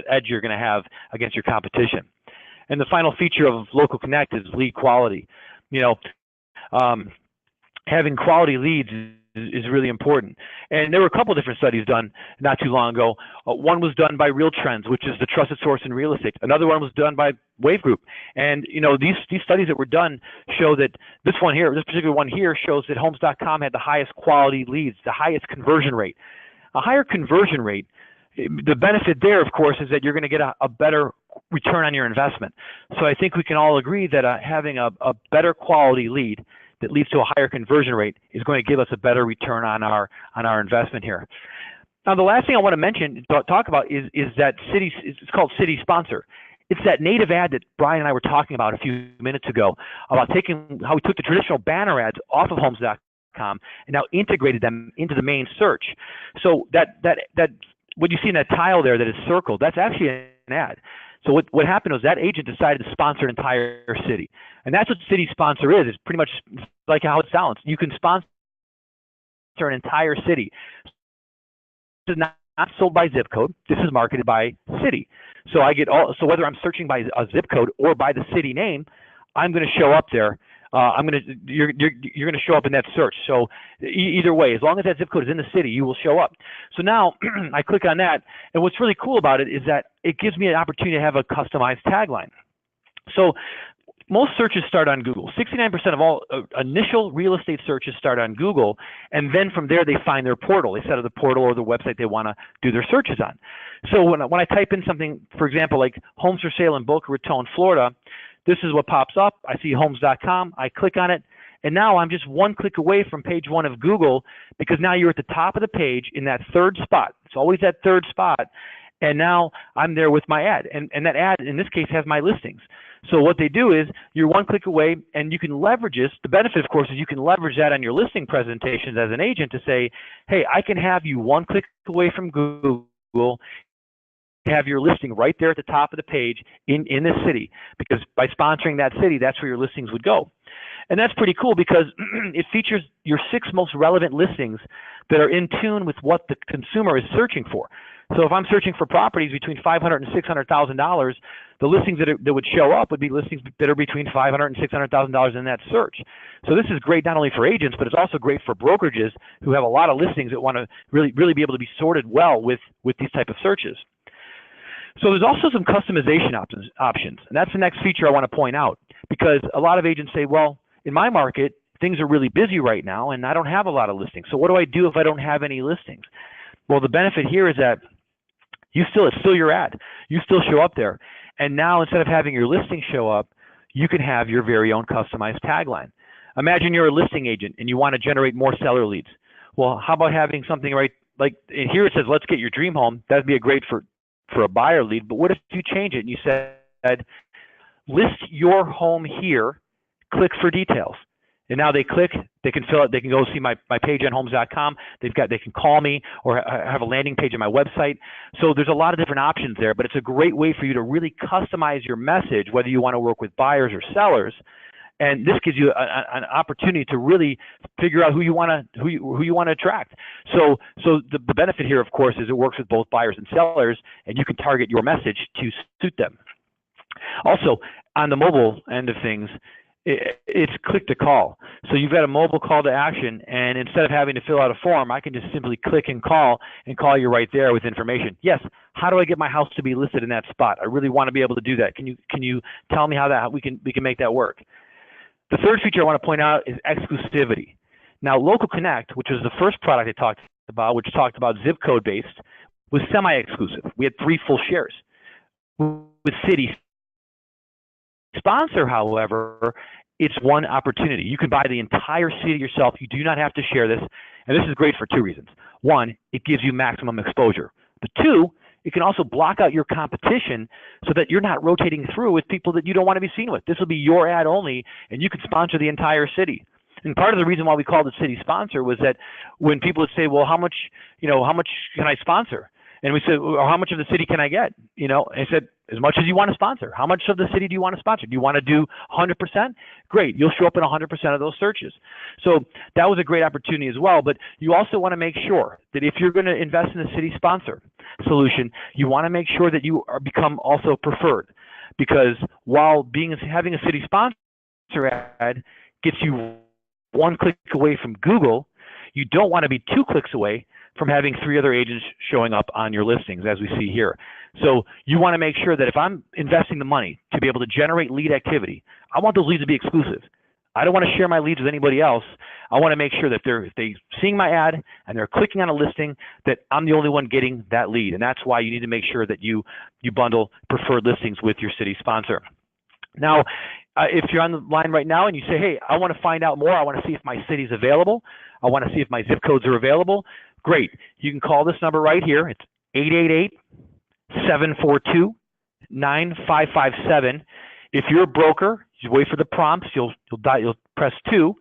edge you're going to have against your competition. And the final feature of local connect is lead quality. Having quality leads is really important. And there were a couple different studies done not too long ago. One was done by Real Trends, which is the trusted source in real estate. Another one was done by Wave Group. And these studies that were done show that this particular one here shows that homes.com had the highest quality leads, the highest conversion rate. A higher conversion rate, the benefit there, of course, is that you're going to get a better return on your investment. So I think we can all agree that having a better quality lead that leads to a higher conversion rate is going to give us a better return on our investment here. Now, the last thing I want to mention, talk about is that it's called City Sponsor. It's that native ad that Brian and I were talking about a few minutes ago about how we took the traditional banner ads off of homes.com and now integrated them into the main search. So that what you see in that tile there that is circled, that's actually an ad. So what happened was that agent decided to sponsor an entire city. And that's what City Sponsor is. It's pretty much like how it sounds. You can sponsor an entire city. This is not sold by zip code. This is marketed by city. So so whether I'm searching by a zip code or by the city name, I'm going to show up there. You're going to show up in that search. So either way, as long as that zip code is in the city, you will show up. So now I click on that, and what's really cool about it is that it gives me an opportunity to have a customized tagline. So most searches start on Google. 69% of all initial real estate searches start on Google, and then from there they find their portal. They set up the portal or the website they want to do their searches on. So when I type in something, for example, like homes for sale in Boca Raton, Florida, this is what pops up. I see homes.com. I click on it, and now I'm just one click away from page 1 of Google, because now you're at the top of the page in that third spot. It's always that third spot, and now I'm there with my ad. And that ad, in this case, has my listings. So what they do is you're one click away, and you can leverage this. The benefit, of course, is you can leverage that on your listing presentations as an agent to say, hey, I can have you one click away from Google, have your listing right there at the top of the page in this city, because by sponsoring that city, that's where your listings would go. And that's pretty cool because it features your 6 most relevant listings that are in tune with what the consumer is searching for. So if I'm searching for properties between $500,000 and $600,000, the listings that would show up would be listings that are between $500,000 and $600,000 in that search. So this is great not only for agents, but it's also great for brokerages who have a lot of listings that want to really be able to be sorted well with these type of searches. So there's also some customization options, and that's the next feature I want to point out, because a lot of agents say, well, in my market, things are really busy right now, and I don't have a lot of listings. So what do I do if I don't have any listings? Well, the benefit here is that it's still your ad. You still show up there. And now instead of having your listing show up, you can have your very own customized tagline. Imagine you're a listing agent and you want to generate more seller leads. Well, how about having something right, like here it says, let's get your dream home. That'd be great for a buyer lead. But what if you change it and you said, list your home here, click for details. And now they click, they can fill it, they can go see my page on homes.com. They can call me or have a landing page on my website. So there's a lot of different options there, but it's a great way for you to really customize your message, whether you want to work with buyers or sellers. And this gives you an opportunity to really figure out who you want to attract. So the benefit here, of course, is it works with both buyers and sellers, and you can target your message to suit them. Also, on the mobile end of things, it's click to call. So you've got a mobile call to action, and instead of having to fill out a form, I can just simply click and call you right there with information. Yes, how do I get my house to be listed in that spot? I really want to be able to do that. Can you tell me how we can make that work? The third feature I want to point out is exclusivity. Now, Local Connect, which was the first product I talked about, which talked about zip code based, was semi-exclusive. We had 3 full shares. With City Sponsor, however, it's one opportunity. You can buy the entire city yourself. You do not have to share this. And this is great for 2 reasons. 1, it gives you maximum exposure. But 2, it can also block out your competition so that you're not rotating through with people that you don't want to be seen with. This will be your ad only, and you can sponsor the entire city. And part of the reason why we called it City Sponsor was that when people would say, well, how much can I sponsor? And we said, or how much of the city can I get? I said, as much as you want to sponsor. How much of the city do you want to sponsor? Do you want to do 100%? Great, you'll show up in 100% of those searches. So that was a great opportunity as well, but you also want to make sure that if you're going to invest in a city sponsor solution, you want to make sure that you become also preferred, because while having a city sponsor ad gets you one click away from Google, you don't want to be 2 clicks away from having 3 other agents showing up on your listings, as we see here. So you want to make sure that if I'm investing the money to be able to generate lead activity, I want those leads to be exclusive. I don't want to share my leads with anybody else. I want to make sure that if they're seeing my ad and they're clicking on a listing, that I'm the only one getting that lead. And that's why you need to make sure that you bundle preferred listings with your city sponsor. Now, if you're on the line right now and you say, hey, I want to find out more, I want to see if my city's available, I want to see if my zip codes are available, great. You can call this number right here. It's 888-742-9557. If you're a broker, you wait for the prompts, you'll press 2.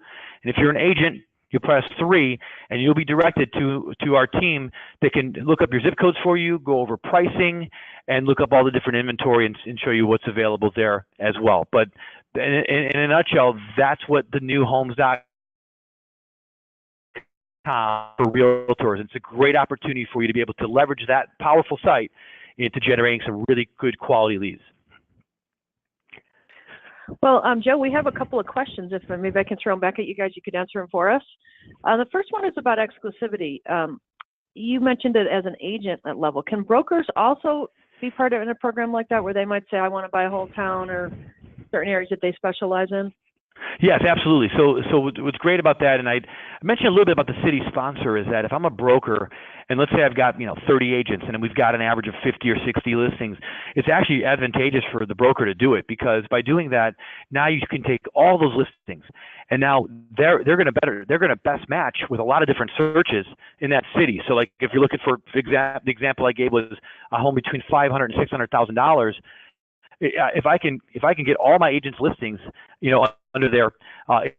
And if you're an agent, you press 3, and you'll be directed to our team that can look up your zip codes for you, go over pricing, and look up all the different inventory and show you what's available there as well. But in a nutshell, that's what the new homes.com for realtors. It's a great opportunity for you to be able to leverage that powerful site into generating some really good quality leads. Well, Joe, we have a couple of questions. If maybe I can throw them back at you guys, you could answer them for us. The first one is about exclusivity. You mentioned it as an agent at level. Can brokers also be part of a program like that, where they might say, I want to buy a whole town or certain areas that they specialize in? Yes, absolutely. So what's great about that, and I mentioned a little bit about the city sponsor, is that if I'm a broker, and let's say I've got 30 agents, and we've got an average of 50 or 60 listings, it's actually advantageous for the broker to do it, because by doing that, now you can take all those listings, and now they're going to best match with a lot of different searches in that city. So like if you're looking for the example I gave was a home between $500,000 and $600,000. If I can get all my agents' listings, under there,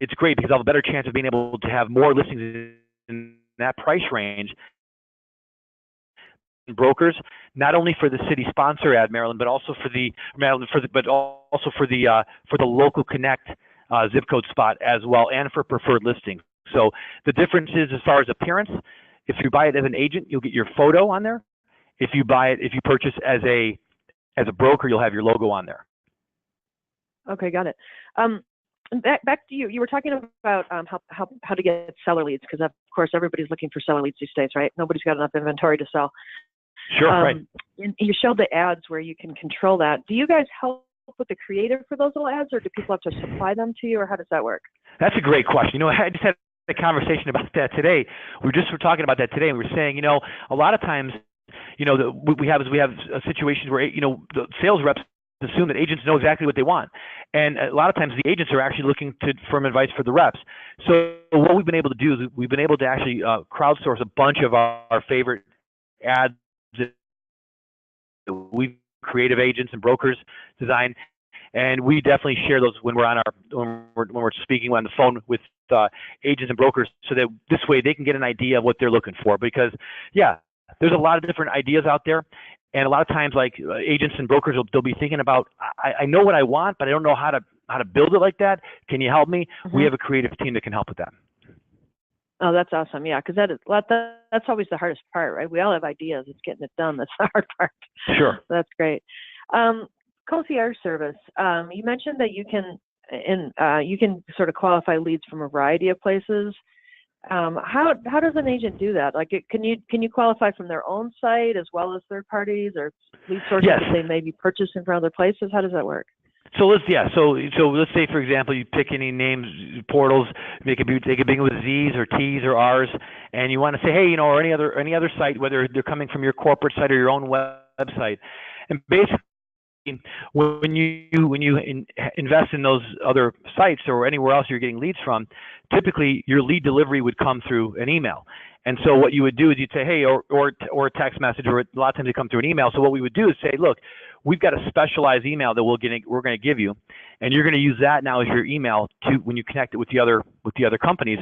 it's great, because I'll have a better chance of being able to have more listings in that price range. Brokers, not only for the city sponsor ad, Maryland, but also for the local connect zip code spot as well, and for preferred listings. So the difference is, as far as appearance, if you buy it as an agent, you'll get your photo on there. If you purchase as a broker, you'll have your logo on there. Okay, got it. Back to you. You were talking about how to get seller leads, because of course everybody's looking for seller leads these days, right? Nobody's got enough inventory to sell. Sure, right. And you showed the ads where you can control that. Do you guys help with the creative for those little ads, or do people have to supply them to you, or how does that work? That's a great question. I just had a conversation about that today. We were talking about that today, and we were saying, a lot of times, we have situations where the sales reps assume that agents know exactly what they want, and a lot of times the agents are actually looking for advice for the reps. So what we've been able to do is we've been able to actually crowdsource a bunch of our favorite ads that we creative agents and brokers design, and we definitely share those when we're speaking on the phone with agents and brokers, so that this way they can get an idea of what they're looking for. Because there's a lot of different ideas out there, and a lot of times, like agents and brokers, they'll be thinking about, I know what I want, but I don't know how to build it like that. Can you help me? Mm-hmm. We have a creative team that can help with that. Oh, that's awesome. Yeah, because that's always the hardest part, right? We all have ideas. It's getting it done. That's the hard part. Sure. That's great. Concierge service. You mentioned that you can sort of qualify leads from a variety of places. How does an agent do that? Like, can you qualify from their own site as well as third parties, or lead sources that they may be purchasing from other places? How does that work? So let's say, for example, you pick any names, portals. They could begin with Z's or T's or R's, and you want to say, hey, or any other site, whether they're coming from your corporate site or your own website, and basically, when you invest in those other sites or anywhere else you're getting leads from, typically your lead delivery would come through an email. And so what you would do is you'd say, hey, or a text message, or a lot of times they come through an email. So what we would do is say, look, we've got a specialized email that we're going to give you, and you're going to use that now as your email to when you connect it with the other companies.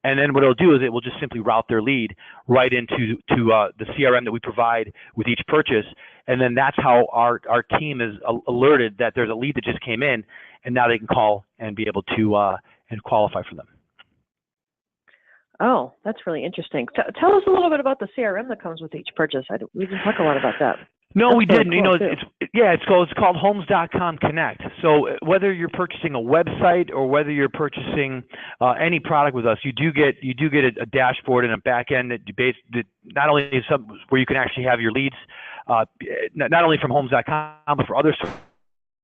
And then what it'll do is it will just simply route their lead right into the CRM that we provide with each purchase. And then that's how our team is alerted that there's a lead that just came in, and now they can call and be able to and qualify for them. Oh, that's really interesting. Tell us a little bit about the CRM that comes with each purchase. We didn't talk a lot about that. No, we didn't. Cool, it's called Homes.com Connect. So whether you're purchasing a website or whether you're purchasing any product with us, you do get a dashboard and a back end that not only is where you can actually have your leads, not only from Homes.com but for other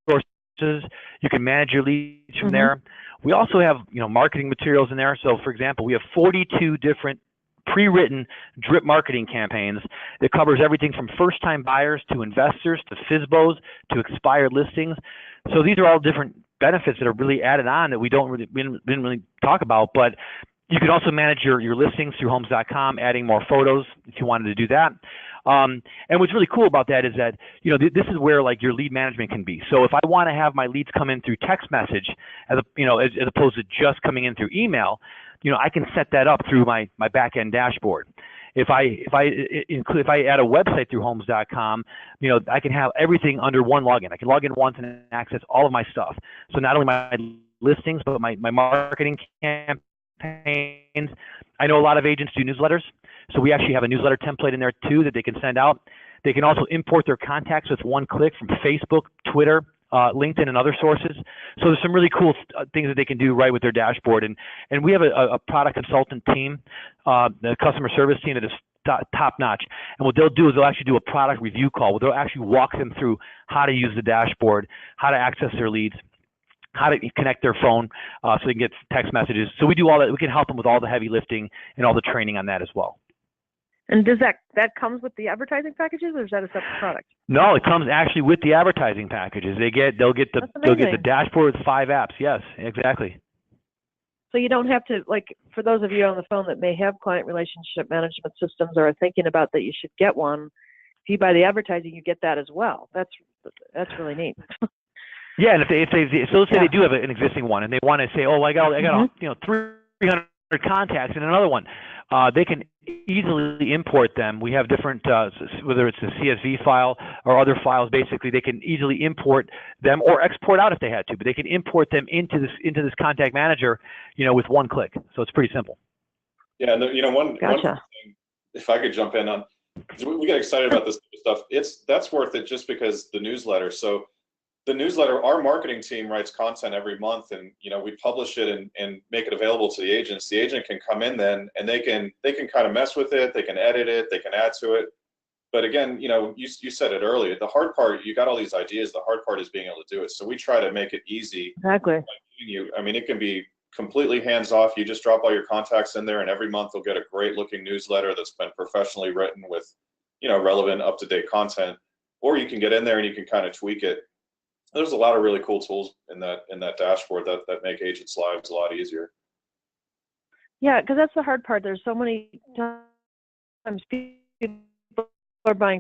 sources. You can manage your leads from there. We also have marketing materials in there. So for example, we have 42 different pre-written drip marketing campaigns that covers everything from first-time buyers to investors to FSBOs to expired listings. So these are all different benefits that are really added on that we didn't really talk about. But you can also manage your listings through Homes.com, adding more photos if you wanted to do that. And what's really cool about that is that this is where like your lead management can be. So if I want to have my leads come in through text message, as opposed to just coming in through email, I can set that up through my back end dashboard. If I add a website through Homes.com, I can have everything under one login. I can log in once and access all of my stuff. So not only my listings, but my marketing campaigns. I know a lot of agents do newsletters, so we actually have a newsletter template in there too that they can send out. They can also import their contacts with one click from Facebook, Twitter, LinkedIn, and other sources. So there's some really cool things that they can do right with their dashboard. And we have a product consultant team, the customer service team that is top notch. And what they'll do is they'll actually do a product review call where they'll actually walk them through how to use the dashboard, how to access their leads, how to connect their phone so they can get text messages. So we do all that. We can help them with all the heavy lifting and all the training on that as well. And does that comes with the advertising packages, or is that a separate product? No, it comes actually with the advertising packages. They'll get the dashboard with 5 apps. Yes, exactly. So you don't have to, like, for those of you on the phone that may have client relationship management systems or are thinking about that you should get one, if you buy the advertising, you get that as well. That's really neat. Yeah, and so let's say they do have an existing one, and they want to say, oh, I got 300 contacts in another one. They can easily import them. We have different, whether it's a CSV file or other files. Basically, they can easily import them or export out if they had to. But they can import them into this contact manager, with one click. So it's pretty simple. Yeah, and one thing, if I could jump in on, we get excited about this stuff. That's worth it just because the newsletter. So the newsletter, our marketing team writes content every month, and we publish it and make it available to the agents. The agent can come in then, and they can kind of mess with it. They can edit it. They can add to it. But again, you said it earlier. The hard part, you got all these ideas. The hard part is being able to do it. So we try to make it easy. Exactly. It can be completely hands off. You just drop all your contacts in there, and every month they'll get a great looking newsletter that's been professionally written with relevant, up to date content. Or you can get in there and you can kind of tweak it. There's a lot of really cool tools in that dashboard that make agents' lives a lot easier. Yeah, because that's the hard part. There's so many times people are buying.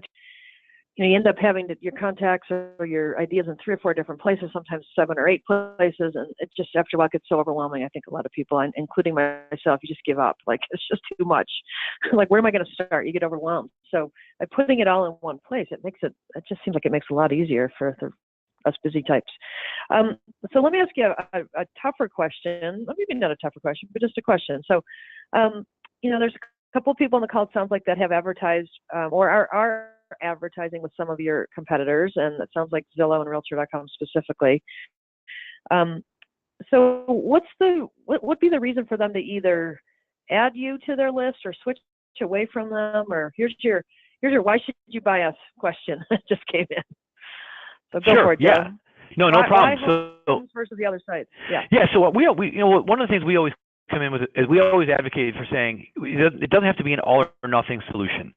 You end up having your contacts or your ideas in 3 or 4 different places, sometimes 7 or 8 places, and it just after a while gets so overwhelming. I think a lot of people, including myself, you just give up. Like, it's just too much. Like, where am I going to start? You get overwhelmed. So by putting it all in one place, it just seems like it makes it a lot easier for us busy types. So let me ask you a tougher question. Maybe not a tougher question, but just a question. So, there's a couple of people on the call, it sounds like, that have advertised or are advertising with some of your competitors, and it sounds like Zillow and Realtor.com specifically. So what would be the reason for them to either add you to their list or switch away from them? Or here's your why should you buy us question that just came in. So go for it, Joe. Yeah. No problem. So versus the other side. Yeah. Yeah. So what we one of the things we always come in with is we always advocate for saying it doesn't have to be an all or nothing solution.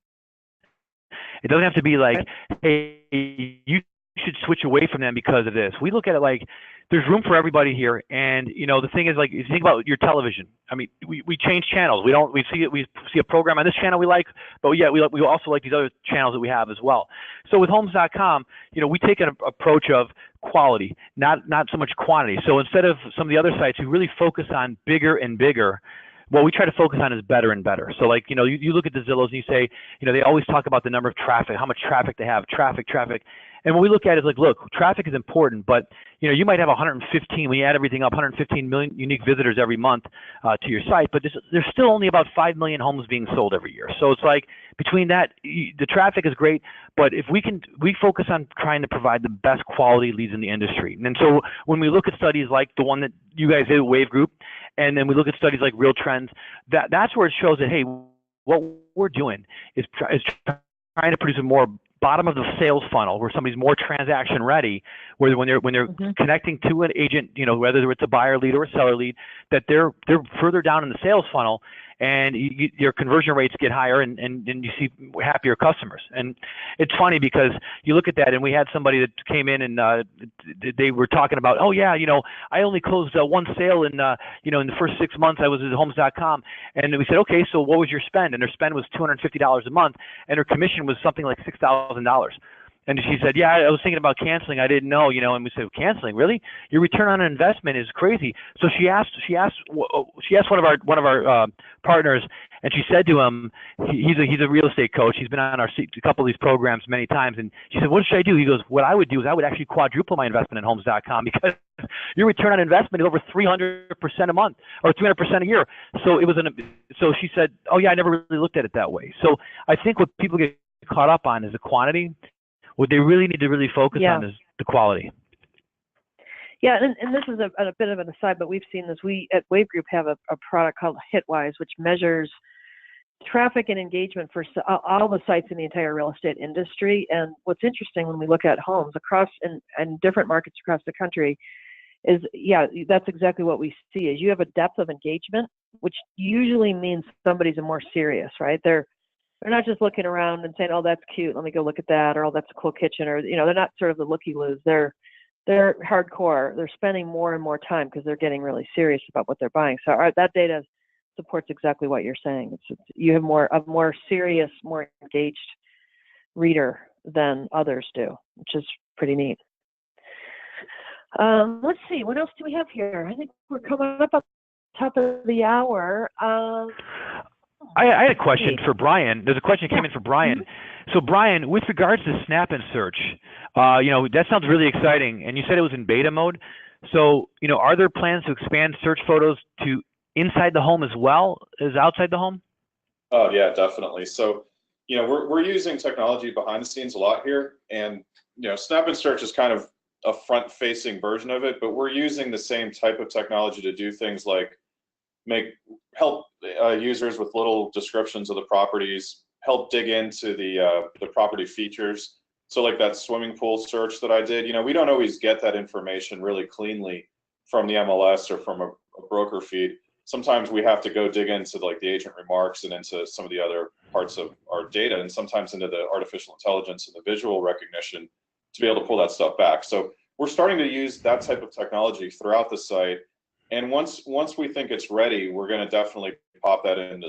It doesn't have to be like, hey, you should switch away from them because of this. We look at it like there's room for everybody here. And the thing is, like, if you think about your television, I mean, we change channels. We see a program on this channel we like, but yeah, we also like these other channels that we have as well. So with homes.com, we take an approach of quality, not so much quantity. So instead of some of the other sites who really focus on bigger and bigger, what we try to focus on is better and better. So like, you look at the Zillows and you say, they always talk about the number of traffic, how much traffic they have, traffic. And what we look at is like, look, traffic is important, but you might have 115, when you add everything up, 115 million unique visitors every month to your site, but there's still only about 5 million homes being sold every year. So it's like, between that, the traffic is great, but if we focus on trying to provide the best quality leads in the industry. And so when we look at studies like the one that you guys did, Wave Group, and then we look at studies like Real Trends, that's where it shows that, hey, what we're doing is trying to produce a more bottom of the sales funnel where somebody's more transaction ready, where when they're connecting to an agent, whether it's a buyer lead or a seller lead, that they're further down in the sales funnel, and your conversion rates get higher, and you see happier customers. And it's funny because you look at that, and we had somebody that came in and they were talking about, oh yeah, I only closed one sale in in the first 6 months I was at homes.com, and we said, okay, so what was your spend? And their spend was $250 a month, and her commission was something like $6,000. And she said, yeah, I was thinking about canceling. I didn't know, and we said, canceling, really? Your return on investment is crazy. So she asked one of our partners, and she said to him, he's a real estate coach. He's been on a couple of these programs many times. And she said, what should I do? He goes, what I would do is I would actually quadruple my investment in homes.com, because your return on investment is over 300% a month or 300% a year. So so she said, oh yeah, I never really looked at it that way. So I think what people get caught up on is the quantity. What they really need to really focus on is the quality. Yeah, and this is a bit of an aside, but we've seen this. We at Wave Group have a product called Hitwise, which measures traffic and engagement for all the sites in the entire real estate industry. And what's interesting when we look at homes across and different markets across the country is, yeah, that's exactly what we see. Is you have a depth of engagement, which usually means somebody's more serious, right? They're not just looking around and saying, oh, that's cute, let me go look at that, or oh, that's a cool kitchen, or they're not sort of the looky-loos. They're hardcore. They're spending more and more time because they're getting really serious about what they're buying. So that data supports exactly what you're saying. You have a more serious, more engaged reader than others do, which is pretty neat. Let's see, what else do we have here? I think we're coming up top of the hour. I had a question for Brian. There's a question that came in for Brian. So Brian, with regards to Snap and Search, that sounds really exciting. And you said it was in beta mode. So, are there plans to expand search photos to inside the home as well as outside the home? Oh yeah, definitely. So, we're using technology behind the scenes a lot here, and Snap and Search is kind of a front-facing version of it, but we're using the same type of technology to do things like help users with little descriptions of the properties, help dig into the property features. So like that swimming pool search that I did, we don't always get that information really cleanly from the MLS or from a broker feed. Sometimes we have to go dig into like the agent remarks and into some of the other parts of our data, and sometimes into the artificial intelligence and the visual recognition to be able to pull that stuff back. So we're starting to use that type of technology throughout the site. And once we think it's ready, we're going to definitely pop that into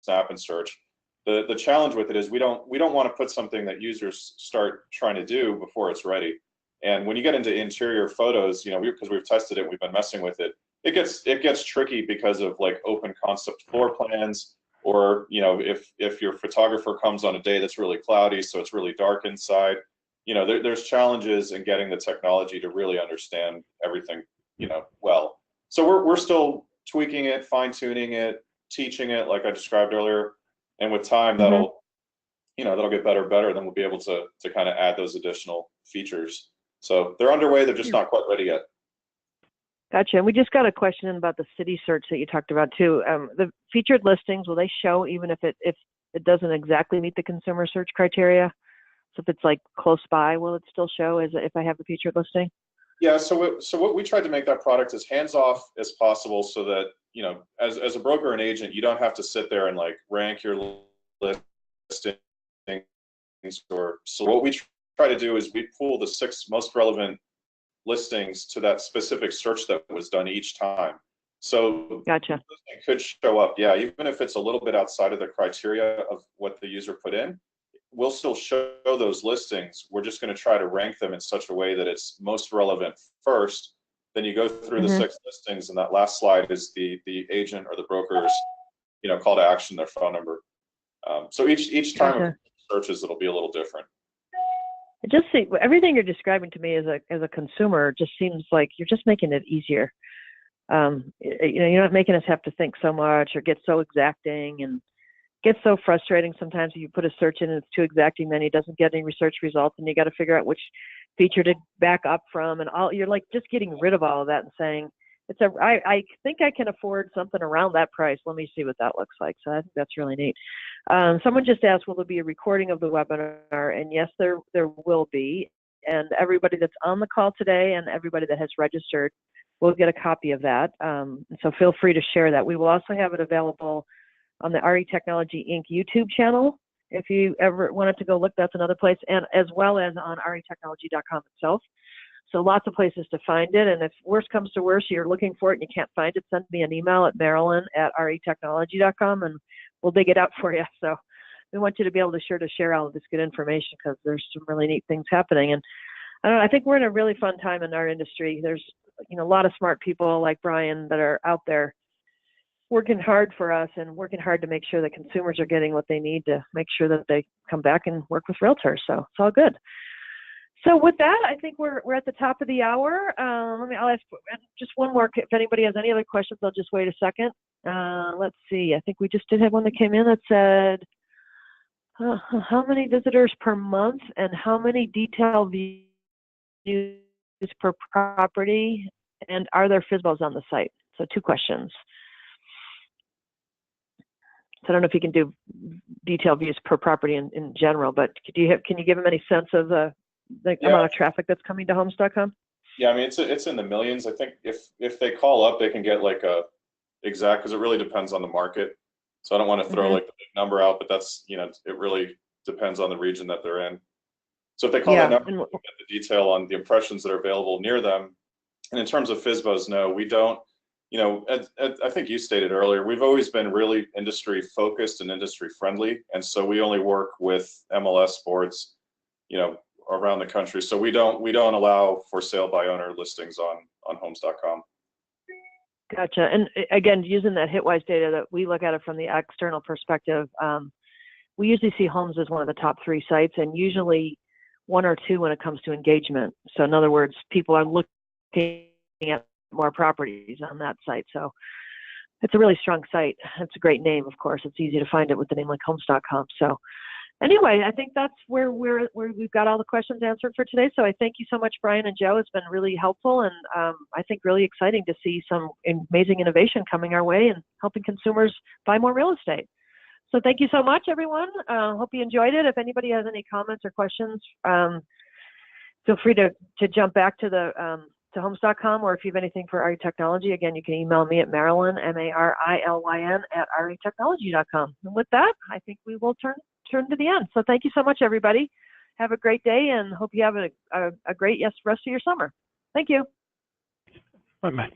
Snap and Search. The challenge with it is we don't want to put something that users start trying to do before it's ready. And when you get into interior photos, because we've tested it, we've been messing with it. It gets tricky because of like open concept floor plans, or if your photographer comes on a day that's really cloudy, so it's really dark inside. There's challenges in getting the technology to really understand everything well. So we're still tweaking it, fine-tuning it, teaching it, like I described earlier, and with time that'll get better and better. Then we'll be able to kind of add those additional features. So they're underway. They're just not quite ready yet. Gotcha. And we just got a question about the city search that you talked about too. The featured listings, will they show even if it doesn't exactly meet the consumer search criteria? So if it's like close by, will it still show as if I have the featured listing? Yeah, so what we tried to make that product as hands-off as possible, so that as a broker and agent, you don't have to sit there and like rank your listings. Or so what we try to do is we pull the 6 most relevant listings to that specific search that was done each time. So Gotcha. it could show up, yeah, even if it's a little bit outside of the criteria of what the user put in, we'll still show those listings. We're just going to try to rank them in such a way that it's most relevant first. Then you go through the 6 listings, and that last slide is the agent or the broker's, call to action, their phone number. So each time Gotcha. of searches, it'll be a little different. It just seems, everything you're describing to me as a consumer just seems like you're just making it easier. You're not making us have to think so much or get so exacting, and get so frustrating sometimes if you put a search in and it's too exacting, then it doesn't get any research results, and you got to figure out which feature to back up from, and all. You're like just getting rid of all of that and saying, I think I can afford something around that price. Let me see what that looks like. So I think that's really neat. Someone just asked, will there be a recording of the webinar? And yes, there will be. And everybody that's on the call today and everybody that has registered will get a copy of that. So feel free to share that. We will also have it available on the RE Technology Inc. YouTube channel. If you ever wanted to go look, that's another place, and as well as on retechnology.com itself. So lots of places to find it. And if worse comes to worse, you're looking for it and you can't find it, send me an email at marilyn@retechnology.com and we'll dig it out for you. So we want you to be able to share all of this good information, because there's some really neat things happening. And I don't know, I think we're in a really fun time in our industry. There's a lot of smart people like Brian that are out there working hard for us and working hard to make sure that consumers are getting what they need to make sure that they come back and work with realtors. So it's all good. So with that, I think we're at the top of the hour. I'll ask just one more. If anybody has any other questions, I'll just wait a second. Let's see. I think we just did have one that came in that said, how many visitors per month and how many detail views per property, and are there FSBOs on the site? So 2 questions. So I don't know if you can do detail views per property in general, but can you give them any sense of the amount of traffic that's coming to homes.com? Yeah, I mean, it's in the millions. I think if they call up, they can get like a exact, because it really depends on the market. So I don't want to throw like the big number out, but that's, it really depends on the region that they're in. So if they call that number, we'll get the detail on the impressions that are available near them. And in terms of FSBOs, no, we don't. I think you stated earlier, we've always been really industry focused and industry friendly. And so we only work with MLS boards, around the country. So we don't allow for sale by owner listings on homes.com. Gotcha. And again, using that Hitwise data that we look at it from the external perspective, we usually see Homes as one of the top 3 sites, and usually 1 or 2 when it comes to engagement. So in other words, people are looking at more properties on that site. So it's a really strong site. It's a great name, of course. It's easy to find it with the name like homes.com. So anyway, I think that's where we've got all the questions answered for today. So I thank you so much, Brian and Joe. It's been really helpful, and I think really exciting to see some amazing innovation coming our way and helping consumers buy more real estate. So thank you so much, everyone. Hope you enjoyed it. If anybody has any comments or questions, feel free to jump back to the to homes.com, or if you have anything for RE Technology, again, you can email me at Marilyn, MARILYN, @retechnology.com. And with that, I think we will turn to the end. So thank you so much, everybody. Have a great day, and hope you have a great rest of your summer. Thank you. Bye-bye.